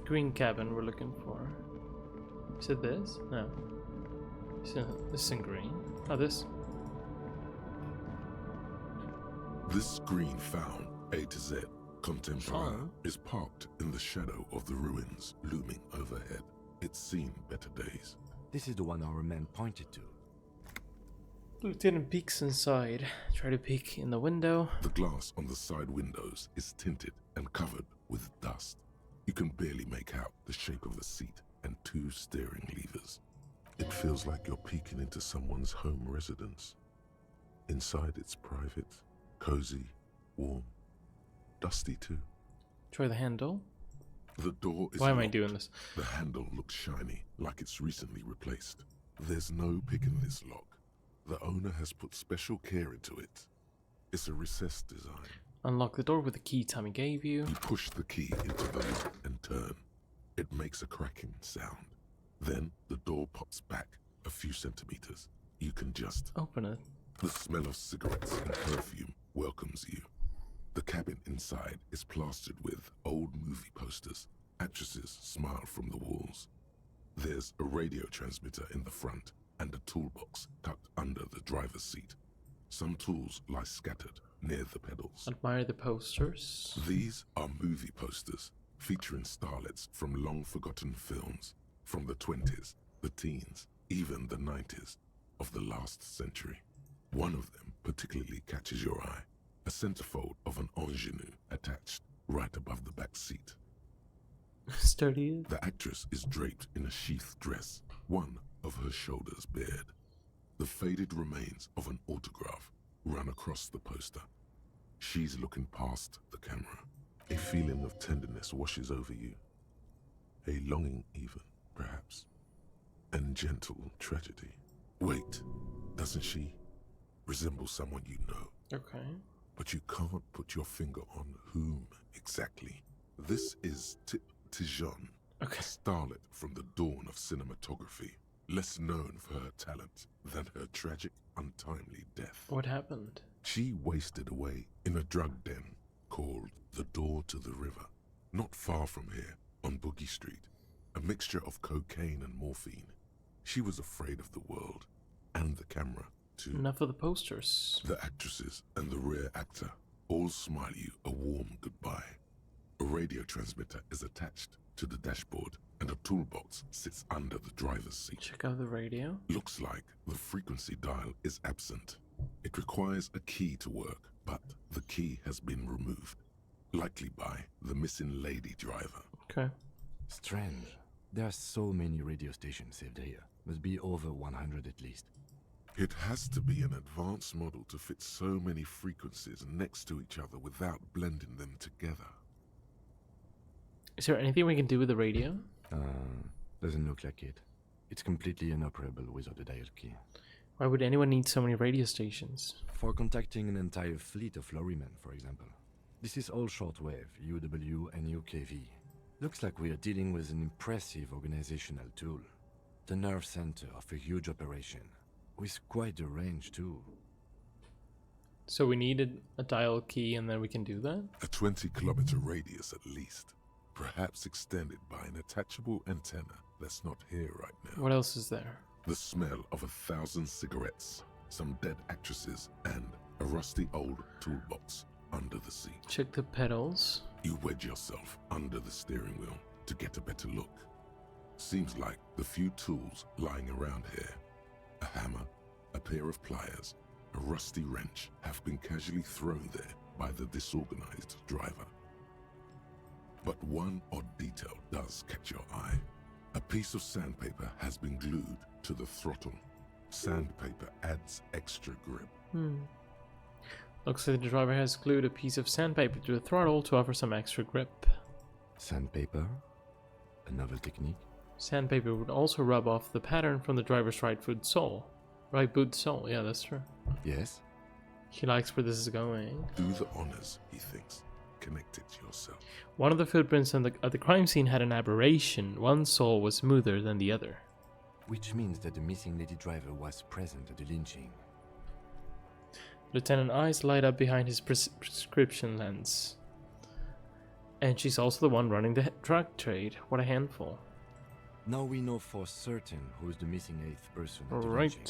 Green cabin we're looking for. Is it this? No. This in green. Oh, this. This screen found, A to Z, contemporary, Found? is parked in the shadow of the ruins looming overhead. It's seen better days. This is the one our man pointed to. Lieutenant peeks inside. Try to peek in the window. The glass on the side windows is tinted and covered with dust. You can barely make out the shape of the seat and two steering levers. It feels like you're peeking into someone's home residence. Inside it's private, cozy, warm, dusty too. Try the handle. The door is Why am I locked. doing this? The handle looks shiny, like it's recently replaced. There's no picking this lock. The owner has put special care into it. It's a recessed design. Unlock the door with the key Tommy gave you. You push the key into the lock and turn. It makes a cracking sound. Then the door pops back a few centimeters. You can just... Open it. The smell of cigarettes and perfume welcomes you. The cabin inside is plastered with old movie posters. Actresses smile from the walls. There's a radio transmitter in the front and a toolbox tucked under the driver's seat. Some tools lie scattered near the pedals. Admire the posters. These are movie posters featuring starlets from long-forgotten films from the 20s, the teens, even the 90s of the last century. One of them particularly catches your eye, a centerfold of an ingenue attached right above the back seat. Sturdy. The actress is draped in a sheath dress, one of her shoulders bared. The faded remains of an autograph run across the poster. She's looking past the camera. A feeling of tenderness washes over you. A longing even, perhaps. And gentle tragedy. Wait, doesn't she resemble someone you know? Okay. But you can't put your finger on whom exactly. This is Tijon, Okay. a starlet from the dawn of cinematography, less known for her talent than her tragic, untimely death. What happened? She wasted away in a drug den called the Door to the River, not far from here on Boogie Street. a mixture of cocaine and morphine. She was afraid of the world, and the camera, too. Enough of the posters. The actresses and the rear actor all smile you a warm goodbye. A radio transmitter is attached to the dashboard, and a toolbox sits under the driver's seat. Check out the radio. Looks like the frequency dial is absent. It requires a key to work, but the key has been removed, likely by the missing lady driver. Okay. Strange. There are so many radio stations saved here. Must be over 100 at least. It has to be an advanced model to fit so many frequencies next to each other without blending them together. Is there anything we can do with the radio? Doesn't look like it. It's completely inoperable without a dial key. Why would anyone need so many radio stations? For contacting an entire fleet of lorrymen, for example. This is all shortwave, UW and UKV. Looks like we are dealing with an impressive organizational tool. The nerve center of a huge operation, with quite a range too. So we needed a dial key and then we can do that? A 20-kilometer radius at least, perhaps extended by an attachable antenna that's not here right now. What else is there? The smell of 1,000 cigarettes, some dead actresses, and a rusty old toolbox under the seat. Check the pedals. You wedge yourself under the steering wheel to get a better look. Seems like the few tools lying around here, a hammer, a pair of pliers, a rusty wrench, have been casually thrown there by the disorganized driver. But one odd detail does catch your eye. A piece of sandpaper has been glued to the throttle. Sandpaper adds extra grip. Looks like the driver has glued a piece of sandpaper to the throttle to offer some extra grip. Sandpaper? A novel technique? Sandpaper would also rub off the pattern from the driver's right boot sole. Right boot sole, yeah, that's true. Yes? He likes where this is going. Do the honors, he thinks. Connect it to yourself. One of the footprints at the crime scene had an aberration. One sole was smoother than the other. Which means that the missing lady driver was present at the lynching. Lieutenant eyes light up behind his prescription lens. And she's also the one running the drug trade. What a handful. Now we know for certain who is the missing eighth person at the Right. lynching.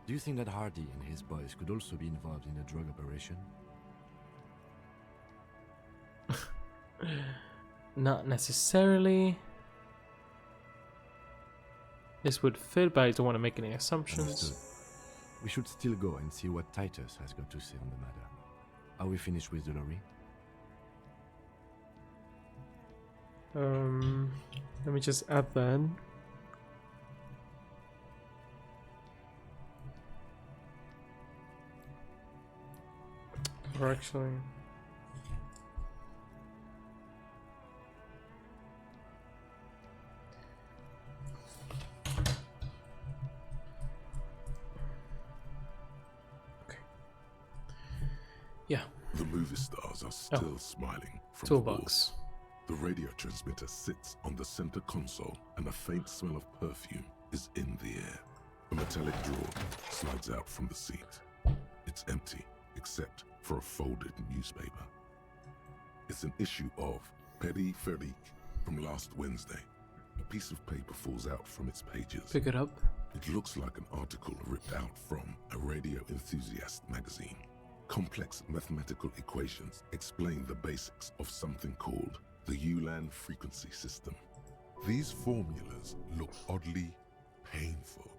Do you think that Hardy and his boys could also be involved in the drug operation? Not necessarily. This would fit, but I don't want to make any assumptions. Understood. We should still go and see what Titus has got to say on the matter. Are we finished with the lorry? Let me just add that. Or actually... Yeah. The movie stars are still smiling from Toolbox. the wall. The radio transmitter sits on the center console, and a faint smell of perfume is in the air. A metallic drawer slides out from the seat. It's empty, except for a folded newspaper. It's an issue of Petit Feric from last Wednesday. A piece of paper falls out from its pages. Pick it up. It looks like an article ripped out from a radio enthusiast magazine. Complex mathematical equations explain the basics of something called the Ulan frequency system. These formulas look oddly painful.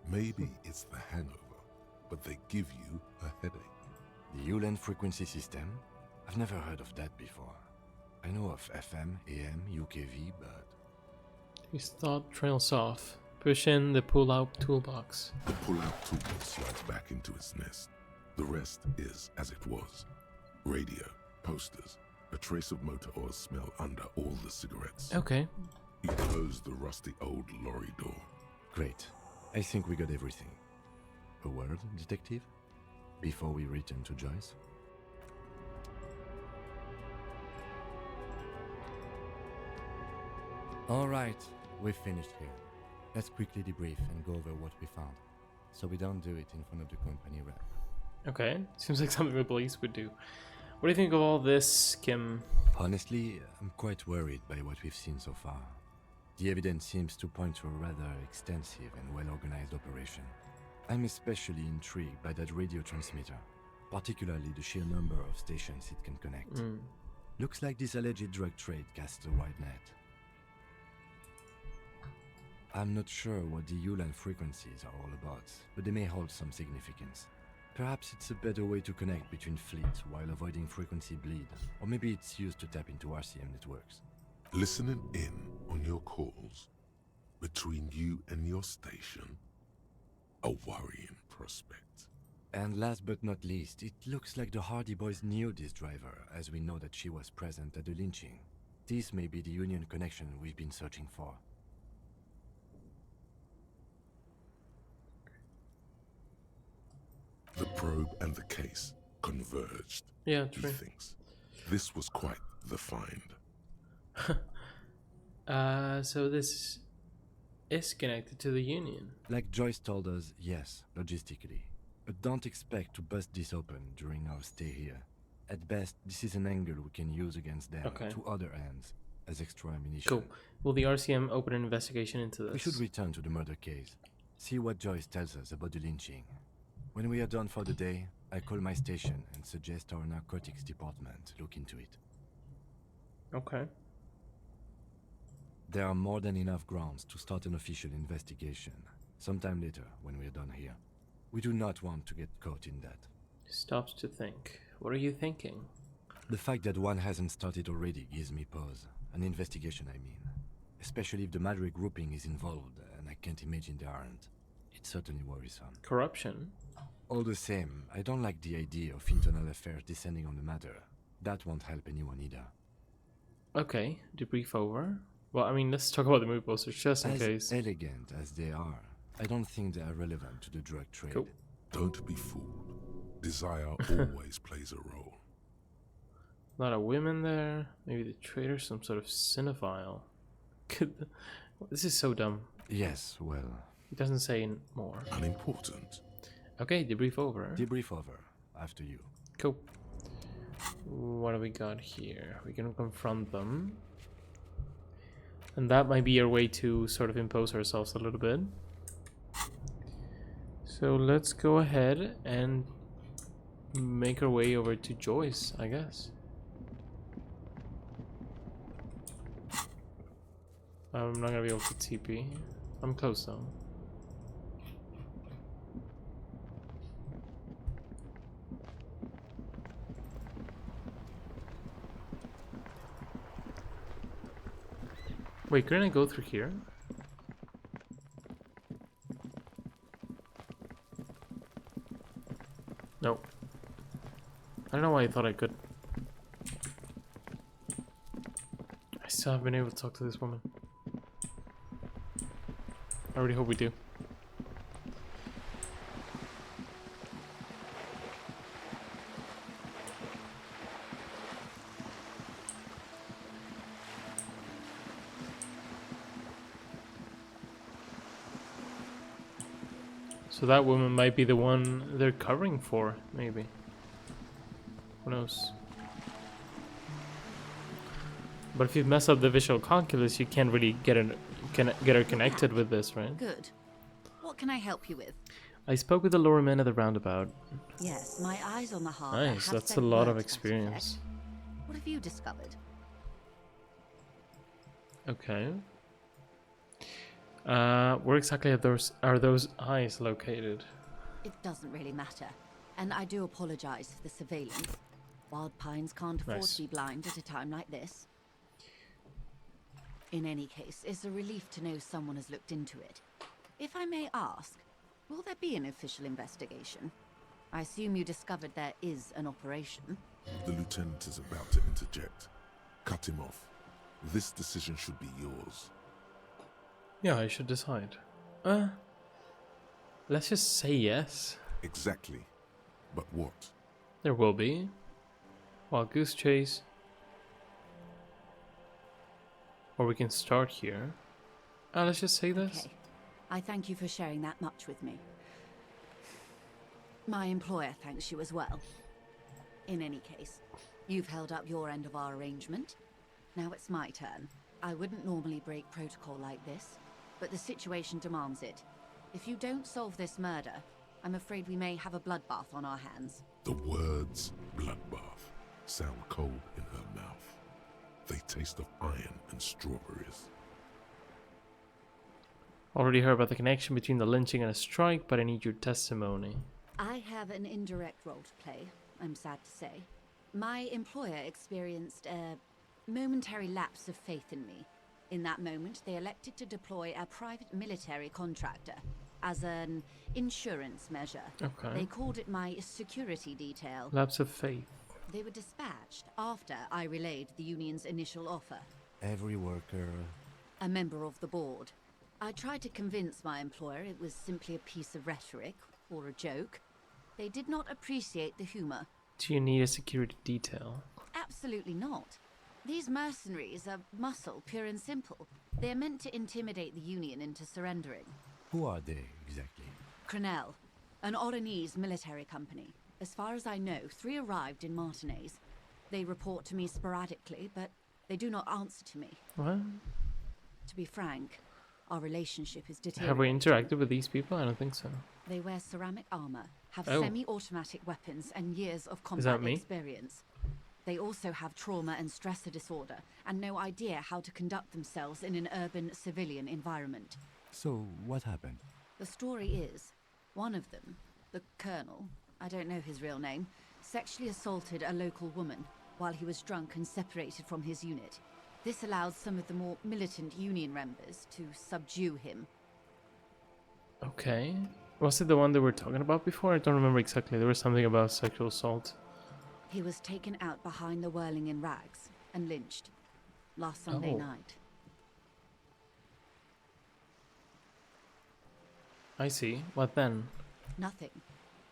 Maybe it's the hangover, but they give you a headache. The Ulan frequency system? I've never heard of that before. I know of FM, AM, UKV, but... His thought trails off. Push in the pull-out toolbox. The pull-out toolbox slides back into its nest. The rest is as it was. Radio, posters, a trace of motor oil smell under all the cigarettes. Okay. You close the rusty old lorry door. Great. I think we got everything. A word, detective? Before we return to Joyce? Alright, we've finished here. Let's quickly debrief and go over what we found, so we don't do it in front of the company rep. Okay. Seems like something the police would do. What do you think of all this, Kim? Honestly, I'm quite worried by what we've seen so far. The evidence seems to point to a rather extensive and well-organized operation. I'm especially intrigued by that radio transmitter, particularly the sheer number of stations it can connect. Looks like this alleged drug trade casts a wide net. I'm not sure what the Ulan frequencies are all about, but they may hold some significance. Perhaps it's a better way to connect between fleets while avoiding frequency bleed, or maybe it's used to tap into RCM networks. Listening in on your calls between you and your station? A worrying prospect. And last but not least, it looks like the Hardy Boys knew this driver, as we know that she was present at the lynching. This may be the Union connection we've been searching for. The probe and the case converged. Yeah, He true. thinks this was quite the find. So this is connected to the Union. Like Joyce told us, yes, logistically. But don't expect to bust this open during our stay here. At best, this is an angle we can use against them to other ends as extra ammunition. Cool. Will the RCM open an investigation into this? We should return to the murder case. See what Joyce tells us about the lynching. When we are done for the day, I call my station and suggest our narcotics department look into it. Okay. There are more than enough grounds to start an official investigation, sometime later when we are done here. We do not want to get caught in that. Stops to think. What are you thinking? The fact that one hasn't started already gives me pause. An investigation, I mean. Especially if the Madrid grouping is involved, and I can't imagine they aren't. It's certainly worrisome. Corruption? All the same, I don't like the idea of internal affairs descending on the matter. That won't help anyone either. Okay, debrief over. Well, I mean, let's talk about the movie posters just in As case. elegant as they are, I don't think they are relevant to the drug trade. Cool. Don't be fooled. Desire always plays a role. A lot of women there. Maybe the trader, some sort of cinephile. This is so dumb. Yes, well... He doesn't say more. Unimportant. Okay, debrief over. Debrief over. After you. Cool. What do we got here? We can confront them. And that might be our way to sort of impose ourselves a little bit. So let's go ahead and make our way over to Joyce, I guess. I'm not gonna be able to TP. I'm close though. Wait, couldn't I go through here? No. I don't know why I thought I could. I still haven't been able to talk to this woman. I really hope we do. So that woman might be the one they're covering for, maybe. Who knows? But if you mess up the visual calculus, you can't really get her connected with this, right? Good. What can I help you with? I spoke with the lower men at the roundabout. Yes, my eyes on the harbor. Nice, have that's a sent lot word of to that experience. effect. What have you discovered? Okay. Where exactly are those eyes located? It doesn't really matter. And I do apologize for the surveillance. Wild Pines can't afford Nice. to be blind at a time like this. In any case, it's a relief to know someone has looked into it. If I may ask, will there be an official investigation? I assume you discovered there is an operation. The lieutenant is about to interject. Cut him off. This decision should be yours. Yeah, I should decide. Let's just say yes. Exactly. But what? There will be. Wild Goose Chase. Or we can start here. Let's just say this. Okay. I thank you for sharing that much with me. My employer thanks you as well. In any case, you've held up your end of our arrangement. Now it's my turn. I wouldn't normally break protocol like this, but the situation demands it. If you don't solve this murder, I'm afraid we may have a bloodbath on our hands. The words bloodbath sound cold in her mouth. They taste of iron and strawberries. Already heard about the connection between the lynching and a strike, but I need your testimony. I have an indirect role to play, I'm sad to say. My employer experienced a momentary lapse of faith in me. In that moment, they elected to deploy a private military contractor as an insurance measure. Okay. They called it my security detail. Lapse of faith. They were dispatched after I relayed the union's initial offer. Every worker... A member of the board. I tried to convince my employer it was simply a piece of rhetoric or a joke. They did not appreciate the humor. Do you need a security detail? Absolutely not. These mercenaries are muscle, pure and simple. They are meant to intimidate the Union into surrendering. Who are they, exactly? Crenel, an Oranese military company. As far as I know, 3 arrived in Martinez. They report to me sporadically, but they do not answer to me. What? To be frank, our relationship is Have we deteriorating. interacted with these people? I don't think so. They wear ceramic armor, have Oh. semi-automatic weapons, and years of that combat me? experience. They also have trauma and stressor disorder, and no idea how to conduct themselves in an urban civilian environment. So, what happened? The story is, one of them, the colonel, I don't know his real name, sexually assaulted a local woman while he was drunk and separated from his unit. This allows some of the more militant Union members to subdue him. Okay. Was it the one that we were talking about before? I don't remember exactly. There was something about sexual assault. He was taken out behind the whirling in rags and lynched last Sunday Oh. night. I see. What then? Nothing.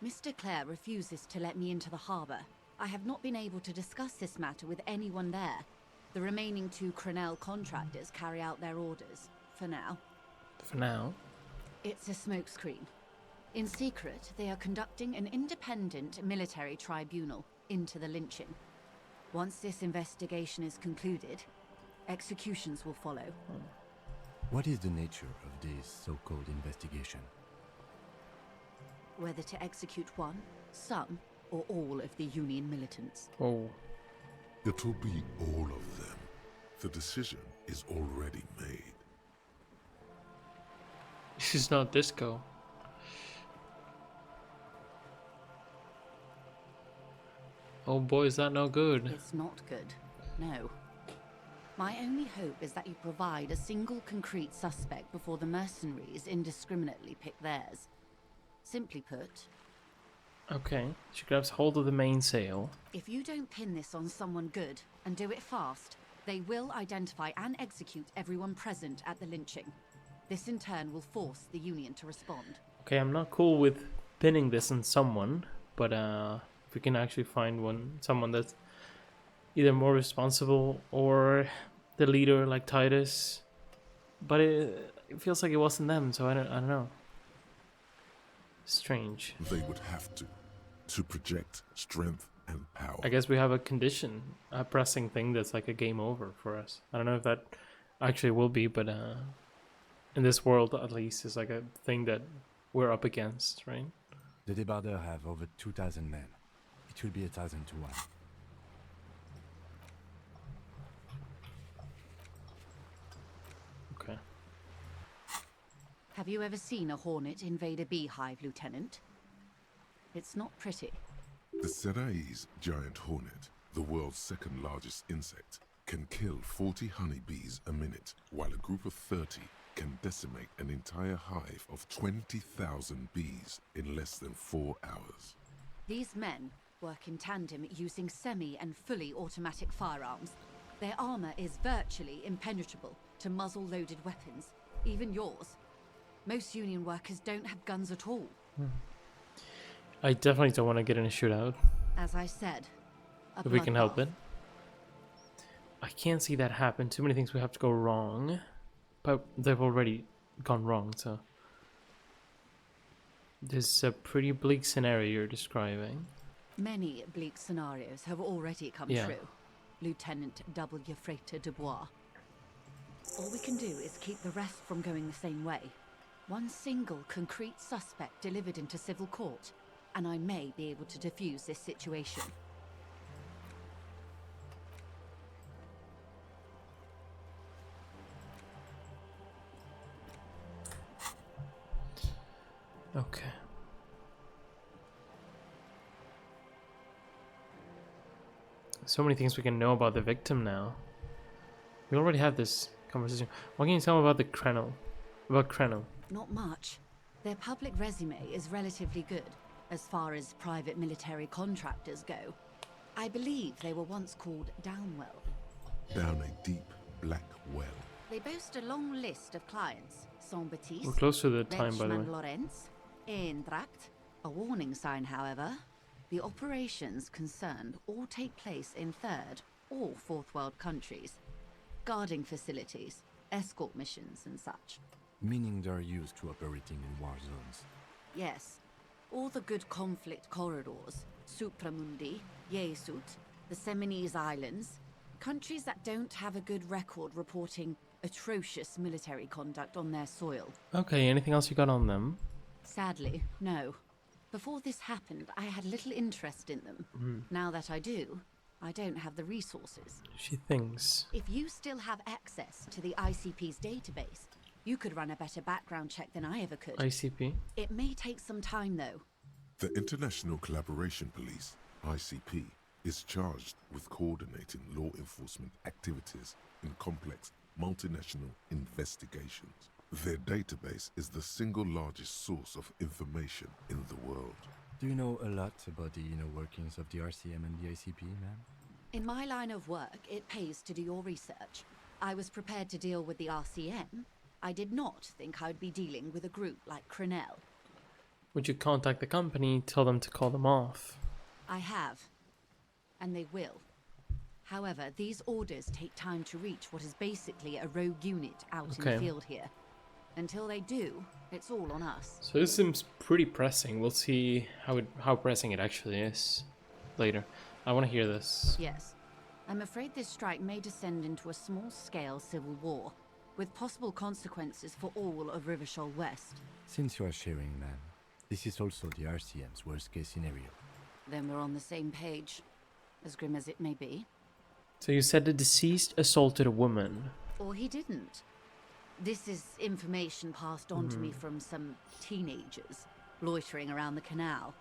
Mr. Clare refuses to let me into the harbour. I have not been able to discuss this matter with anyone there. The remaining 2 Crenel contractors carry out their orders, for now. For now. It's a smokescreen. In secret, they are conducting an independent military tribunal into the lynching. Once this investigation is concluded, executions will follow. What is the nature of this so-called investigation? Whether to execute one, some, or all of the Union militants. Oh. It'll be all of them. The decision is already made. This is not disco. Oh boy, is that no good. It's not good, no. My only hope is that you provide a single concrete suspect before the mercenaries indiscriminately pick theirs. Simply put, Okay. She grabs hold of the mainsail. if you don't pin this on someone good and do it fast, they will identify and execute everyone present at the lynching. This in turn will force the Union to respond. Okay, I'm not cool with pinning this on someone, but if we can actually find someone that's either more responsible or the leader like Titus, but it feels like it wasn't them, so I don't know. Strange. They would have to project strength and power. I guess we have a condition, a pressing thing that's like a game over for us. I don't know if that actually will be, but in this world at least, it's like a thing that we're up against, right? The Debarder have over 2,000 men. It will be 1,000 to 1. Okay. Have you ever seen a hornet invade a beehive, Lieutenant? It's not pretty. The Serai's giant hornet, the world's second largest insect, can kill 40 honeybees a minute, while a group of 30 can decimate an entire hive of 20,000 bees in less than 4 hours. These men work in tandem using semi and fully automatic firearms. Their armor is virtually impenetrable to muzzle-loaded weapons, even yours. Most Union workers don't have guns at all. I definitely don't want to get in a shootout As I said, a if we can help bloodbath. it. I can't see that happen. Too many things would have to go wrong, but they've already gone wrong, so this is a pretty bleak scenario you're describing. Many bleak scenarios have already come Yeah. true. Lieutenant W. Frater Dubois. All we can do is keep the rest from going the same way. One single concrete suspect delivered into civil court, and I may be able to defuse this situation. Okay. So many things we can know about the victim now. We already had this conversation. What can you tell me about the Kreno? About Kreno? Not much. Their public resume is relatively good, as far as private military contractors go. I believe they were once called Downwell. Down a deep, black well. They boast a long list of clients. Saint-Baptiste, We're close to the time, by the way. Lorenz, Eintracht. A warning sign, however. The operations concerned all take place in third or fourth world countries. Guarding facilities, escort missions and such. Meaning they're used to operating in war zones. Yes. All the good conflict corridors, Supramundi, Yesut, the Seminese Islands, countries that don't have a good record reporting atrocious military conduct on their soil. Okay, anything else you got on them? Sadly, no. Before this happened, I had little interest in them. Now that I do, I don't have the resources. She thinks. If you still have access to the ICP's database, you could run a better background check than I ever could. ICP? It may take some time, though. The International Collaboration Police, ICP, is charged with coordinating law enforcement activities in complex multinational investigations. Their database is the single largest source of information in the world. Do you know a lot about the inner workings of the RCM and the ICP, ma'am? In my line of work, it pays to do your research. I was prepared to deal with the RCM. I did not think I'd be dealing with a group like Crenell. Would you contact the company, tell them to call them off? I have. And they will. However, these orders take time to reach what is basically a rogue unit out in the field here. Until they do, it's all on us. So this seems pretty pressing. We'll see how pressing it actually is later. I want to hear this. Yes. I'm afraid this strike may descend into a small-scale civil war, with possible consequences for all of Rivershoal West. Since you are sharing, ma'am, this is also the RCM's worst-case scenario. Then we're on the same page, as grim as it may be. So you said the deceased assaulted a woman. Or he didn't. This is information passed on to me from some teenagers loitering around the canal.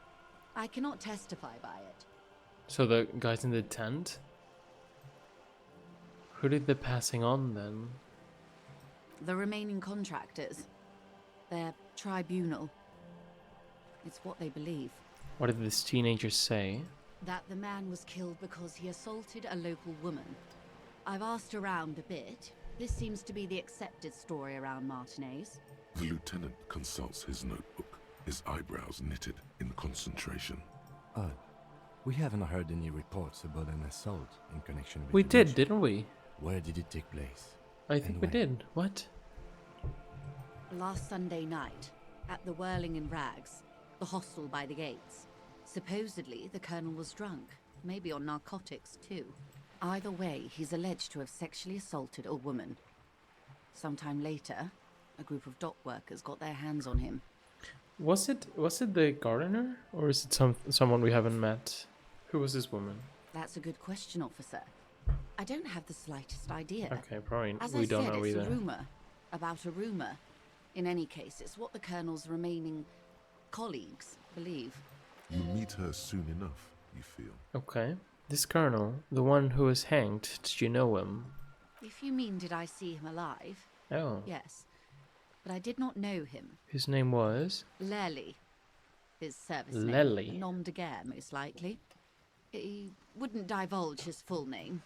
I cannot testify by it. So the guys in the tent? Who did the passing on then? The remaining contractors. Their tribunal. It's what they believe. What did this teenager say? That the man was killed because he assaulted a local woman. I've asked around a bit. This seems to be the accepted story around Martinez. The lieutenant consults his notebook, his eyebrows knitted in concentration. Odd. We haven't heard any reports about an assault in connection with We the did, lynching. didn't we? Where did it take place? I think And we when? did. What? Last Sunday night, at the Whirling in Rags, the hostel by the gates. Supposedly, the colonel was drunk, maybe on narcotics too. Either way, he's alleged to have sexually assaulted a woman. Sometime later, a group of dock workers got their hands on him. Was it the gardener, or is it someone we haven't met? Who was this woman? That's a good question, officer. I don't have the slightest idea. Okay, probably As we I don't said, know it's either. a rumor about a rumor. In any case, it's what the colonel's remaining colleagues believe. You meet her soon enough, you feel. Okay. This colonel, the one who was hanged, did you know him? If you mean did I see him alive? Oh. Yes. But I did not know him. His name was? Lely. His service Lely. name. Nom de guerre, most likely. He wouldn't divulge his full name.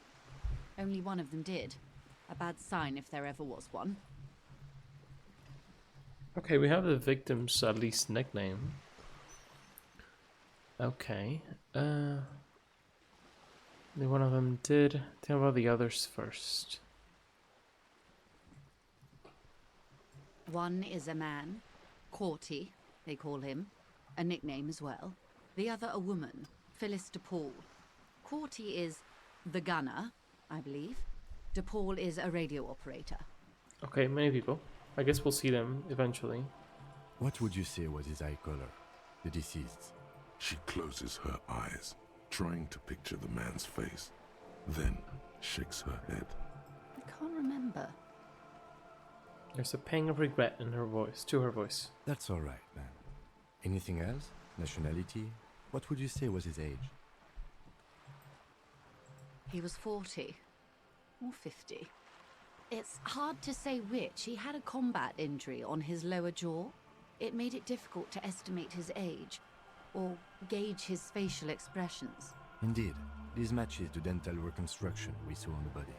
Only one of them did. A bad sign if there ever was one. Okay, we have the victim's at least nickname. Okay. One of them did. Tell about the others first. One is a man, Corty, they call him, a nickname as well. The other a woman, Phyllis DePaul. Corty is the gunner, I believe. DePaul is a radio operator. Okay, many people. I guess we'll see them eventually. What would you say was his eye color? The deceased's. She closes her eyes, trying to picture the man's face, then shakes her head. I can't remember. There's a pang of regret in her voice, to her voice. That's all right, then. Anything else? Nationality? What would you say was his age? He was 40 or 50. It's hard to say which. He had a combat injury on his lower jaw. It made it difficult to estimate his age or gauge his facial expressions. Indeed. This matches the dental reconstruction we saw on the body.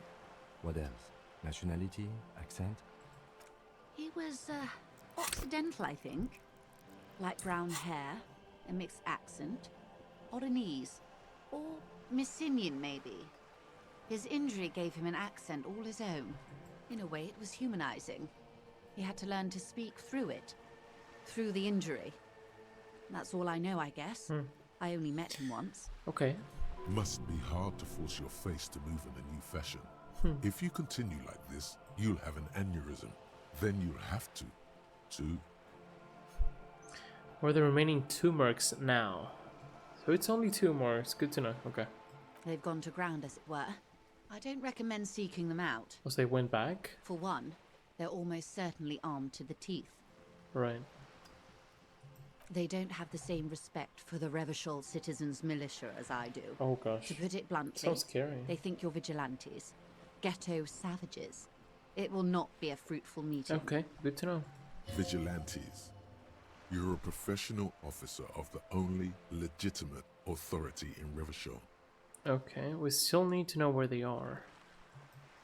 What else? Nationality? Accent? He was, Occidental, I think. Light brown hair, a mixed accent, Oranese, or Messinian, maybe. His injury gave him an accent all his own. In a way, it was humanizing. He had to learn to speak through it, through the injury. That's all I know, I guess. I only met him once. Okay. Must be hard to force your face to move in a new fashion. If you continue like this, you'll have an aneurysm. Then you'll have to. Where are the remaining 2 mercs now? So it's only 2 more. It's good to know. Okay. They've gone to ground, as it were. I don't recommend seeking them out. Was they went back? For one, they're almost certainly armed to the teeth. Right. They don't have the same respect for the Revachol citizens' militia as I do. Oh gosh. To put it bluntly, Sounds scary. they think you're vigilantes. Ghetto savages. It will not be a fruitful meeting. Okay, good to know. Vigilantes. You're a professional officer of the only legitimate authority in Revachol. Okay, we still need to know where they are.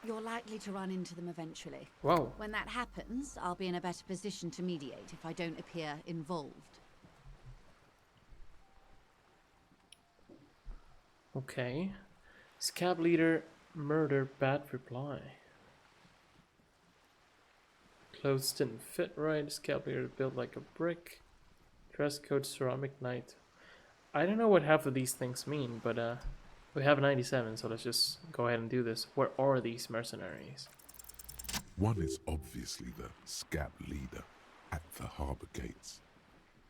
You're likely to run into them eventually. Wow. When that happens, I'll be in a better position to mediate if I don't appear involved. Okay. Scab leader, murder, bad reply. Clothes didn't fit right. Scab leader built like a brick. Dress code, ceramic knight. I don't know what half of these things mean, but we have 97, so let's just go ahead and do this. Where are these mercenaries? One is obviously the scab leader at the harbor gates.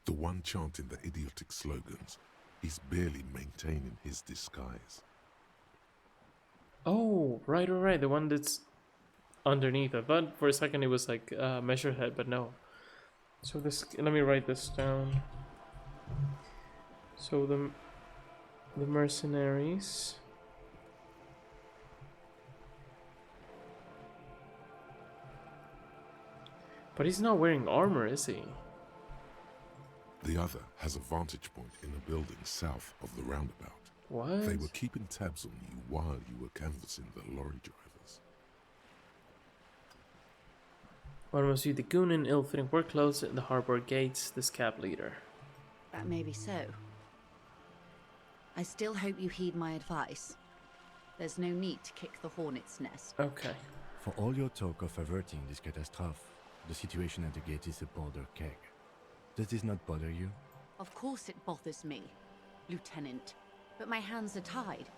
The one chanting the idiotic slogans. He's barely maintaining his disguise. Oh, right. The one that's underneath. I thought for a second it was like measured head, but no. So this, let me write this down. So the mercenaries. But he's not wearing armor, is he? The other has a vantage point in a building south of the roundabout. What? They were keeping tabs on you while you were canvassing the lorry drivers. One was you, the goon in ill-fitting work clothes at the harbor gates, the scab leader. That may be so. I still hope you heed my advice. There's no need to kick the hornet's nest. Okay. For all your talk of averting this catastrophe, the situation at the gate is a powder keg. Does this not bother you? Of course it bothers me, Lieutenant. But my hands are tied.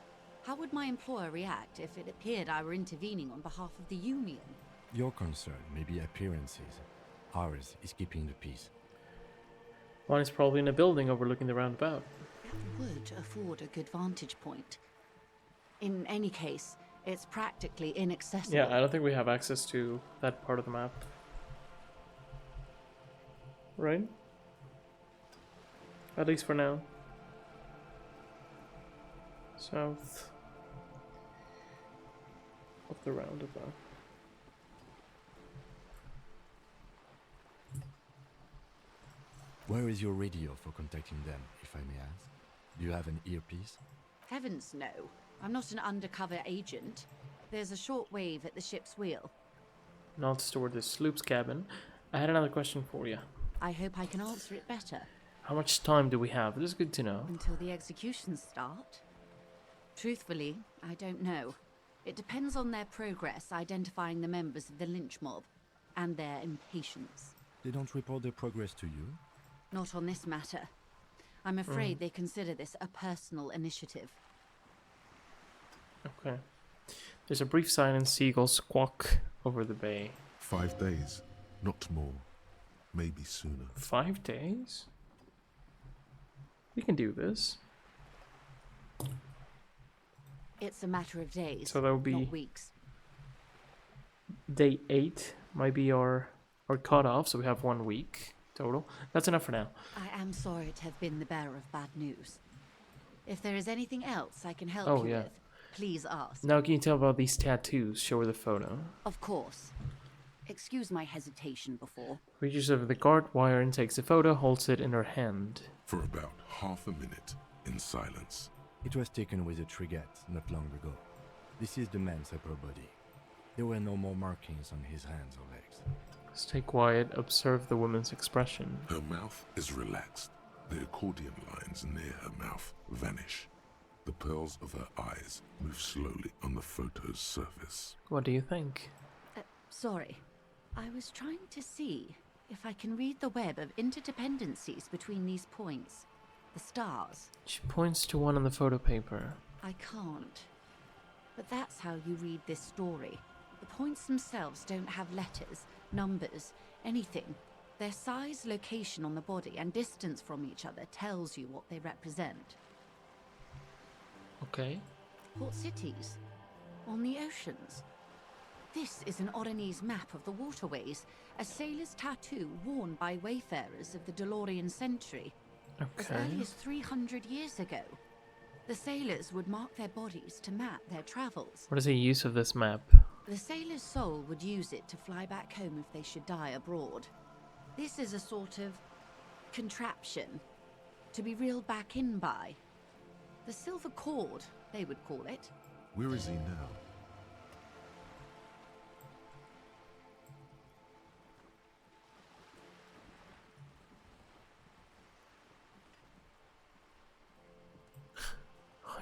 How would my employer react if it appeared I were intervening on behalf of the Union? Your concern may be appearances. Ours is keeping the peace. One is probably in a building overlooking the roundabout. That would afford a good vantage point. In any case, it's practically inaccessible. Yeah, I don't think we have access to that part of the map. Right? At least for now. South of the roundabout. Where is your radio for contacting them, if I may ask? Do you have an earpiece? Heavens no. I'm not an undercover agent. There's a short wave at the ship's wheel. Nods toward the sloop's cabin. I had another question for you. I hope I can answer it better. How much time do we have? This is good to know. Until the executions start? Truthfully, I don't know. It depends on their progress identifying the members of the lynch mob, and their impatience. They don't report their progress to you? Not on this matter. I'm afraid they consider this a personal initiative. Okay. There's a brief silence. Seagulls squawk over the bay. 5 days, not more. Maybe sooner. 5 days? We can do this. It's a matter of days, So that would be not weeks. day 8 might be our cutoff, so we have 1 week total. That's enough for now. I am sorry to have been the bearer of bad news. If there is anything else I can help you with, please ask. Now can you tell about these tattoos? Show her the photo. Of course. Excuse my hesitation before. Reaches over the guard wire and takes the photo, holds it in her hand. For about half a minute, in silence. It was taken with a Trigat not long ago. This is the man's upper body. There were no more markings on his hands or legs. Stay quiet, observe the woman's expression. Her mouth is relaxed. The accordion lines near her mouth vanish. The pearls of her eyes move slowly on the photo's surface. What do you think? Sorry. I was trying to see if I can read the web of interdependencies between these points. The stars. She points to one on the photo paper. I can't. But that's how you read this story. The points themselves don't have letters, numbers, anything. Their size, location on the body, and distance from each other tells you what they represent. Okay. Port cities. On the oceans. This is an Oronese map of the waterways, a sailor's tattoo worn by wayfarers of the DeLorean century. As early as 300 years ago. The sailors would mark their bodies to map their travels. What is the use of this map? The sailor's soul would use it to fly back home if they should die abroad. This is a sort of contraption to be reeled back in by. The silver cord, they would call it. Where is he now?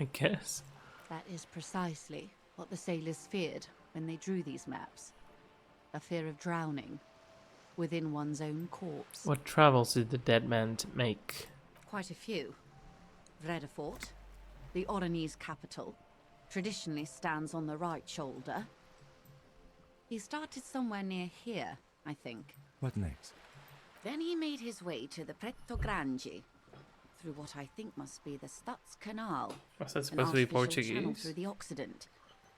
I guess. That is precisely what the sailors feared when they drew these maps. A fear of drowning within one's own corpse. What travels did the dead man make? Quite a few. Vredefort, the Oronese capital, traditionally stands on the right shoulder. He started somewhere near here, I think. What next? Then he made his way to the Preto Grande, through what I think must be the Stutz Canal, Was that an supposed to be artificial channel Portuguese? through the Occident.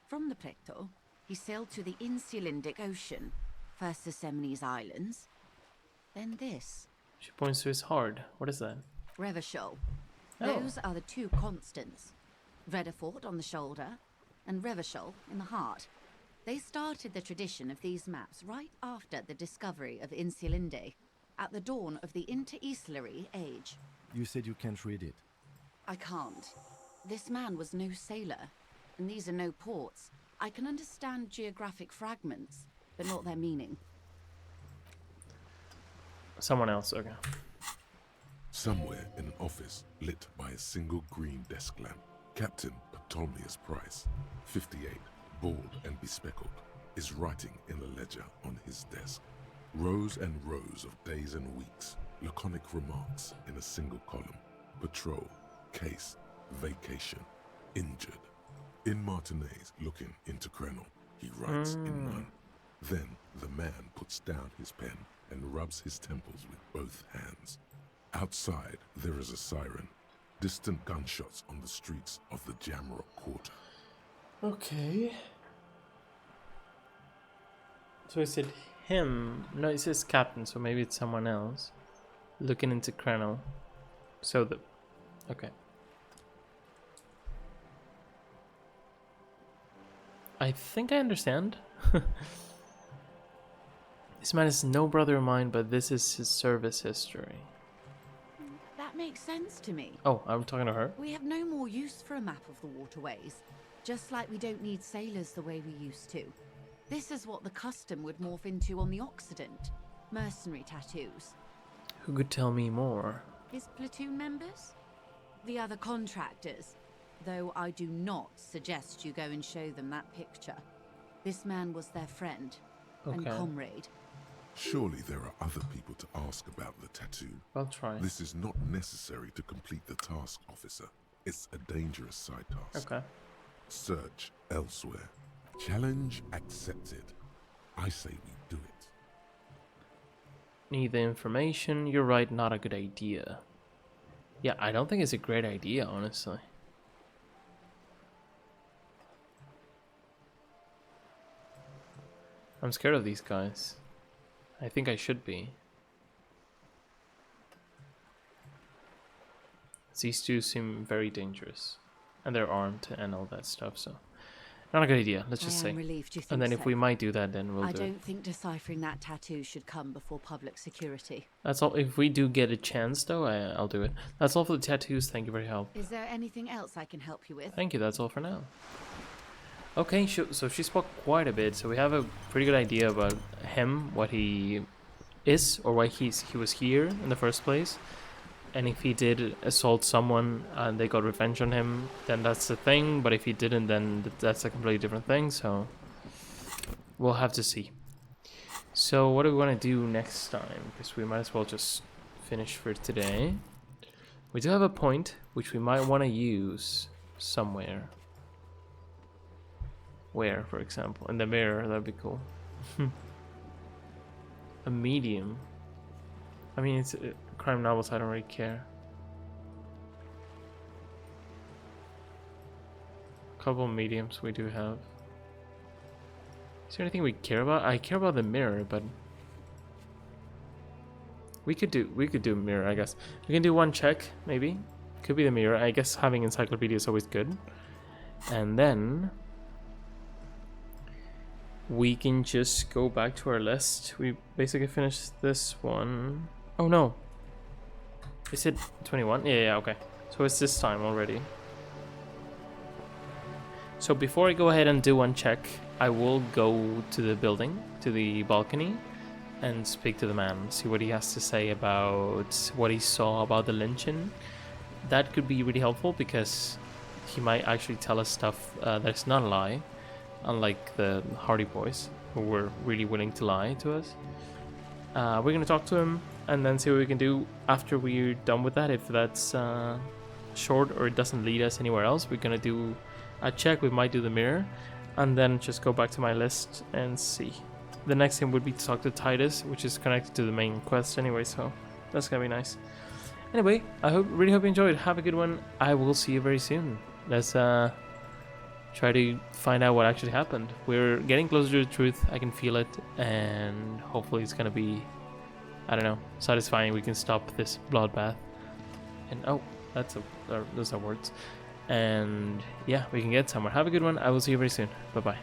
From the Preto, he sailed to the Insulindic Ocean, first the Semines Islands, then this, She points to his heart. What is that? Revachol. Oh. Those are the two constants. Vredefort on the shoulder, and Revachol in the heart. They started the tradition of these maps right after the discovery of Insulinde, at the dawn of the Interinsulary Age. You said you can't read it. I can't. This man was no sailor, and these are no ports. I can understand geographic fragments, but not their meaning. Someone else, okay. Somewhere in an office lit by a single green desk lamp, Captain Ptolemaeus Price, 58, bald and bespectacled, is writing in a ledger on his desk. Rows and rows of days and weeks, laconic remarks in a single column. Patrol, case, vacation, injured. In Martinez, looking into Krenel, he writes in none. Then the man puts down his pen and rubs his temples with both hands. Outside, there is a siren. Distant gunshots on the streets of the Jamrock Quarter. Okay. So is it him? No, it says captain, so maybe it's someone else. Looking into Krenel. So the... Okay. I think I understand. This man is no brother of mine, but this is his service history. That makes sense to me. Oh, I'm talking to her? We have no more use for a map of the waterways, just like we don't need sailors the way we used to. This is what the custom would morph into on the Occident. Mercenary tattoos. Who could tell me more? His platoon members? The other contractors. Though I do not suggest you go and show them that picture. This man was their friend and comrade. Surely there are other people to ask about the tattoo. I'll try. This is not necessary to complete the task, officer. It's a dangerous side task. Okay. Search elsewhere. Challenge accepted. I say we do it. need the information. You're right, not a good idea. Yeah, I don't think it's a great idea, honestly. I'm scared of these guys. I think I should be. These two seem very dangerous. And they're armed and all that stuff, so... Not a good idea, let's just say. I am relieved you think And then so. if we might do that, then we'll I do it. don't think deciphering that tattoo should come before public security. That's all. If we do get a chance, though, I'll do it. That's all for the tattoos. Thank you for your help. Is there anything else I can help you with? Thank you, that's all for now. Okay, so she spoke quite a bit, so we have a pretty good idea about him, what he is, or why he was here in the first place. And if he did assault someone and they got revenge on him, then that's the thing. But if he didn't, then that's a completely different thing. So we'll have to see. So what do we want to do next time? Because we might as well just finish for today. We do have a point which we might want to use somewhere. Where, for example? In the mirror, that'd be cool. A medium. I mean, it's crime novels, I don't really care. A couple of mediums we do have. Is there anything we care about? I care about the mirror, but we could do a mirror, I guess. We can do one check, maybe. Could be the mirror. I guess having encyclopedia is always good. And then we can just go back to our list. We basically finished this one. Oh no. Is it 21? Yeah, okay. So it's this time already. So before I go ahead and do one check, I will go to the building, to the balcony, and speak to the man. See what he has to say about what he saw about the lynching. That could be really helpful because he might actually tell us stuff that's not a lie. Unlike the Hardy Boys, who were really willing to lie to us. We're going to talk to him and then see what we can do after we're done with that. If that's short or it doesn't lead us anywhere else, we're going to do a check. We might do the mirror and then just go back to my list and see. The next thing would be to talk to Titus, which is connected to the main quest anyway, so that's going to be nice. Anyway, really hope you enjoyed. Have a good one. I will see you very soon. Let's try to find out what actually happened. We're getting closer to the truth. I can feel it, and hopefully it's gonna be, I don't know, satisfying. We can stop this bloodbath. And oh, those are words. And yeah, we can get somewhere. Have a good one. I will see you very soon. Bye bye.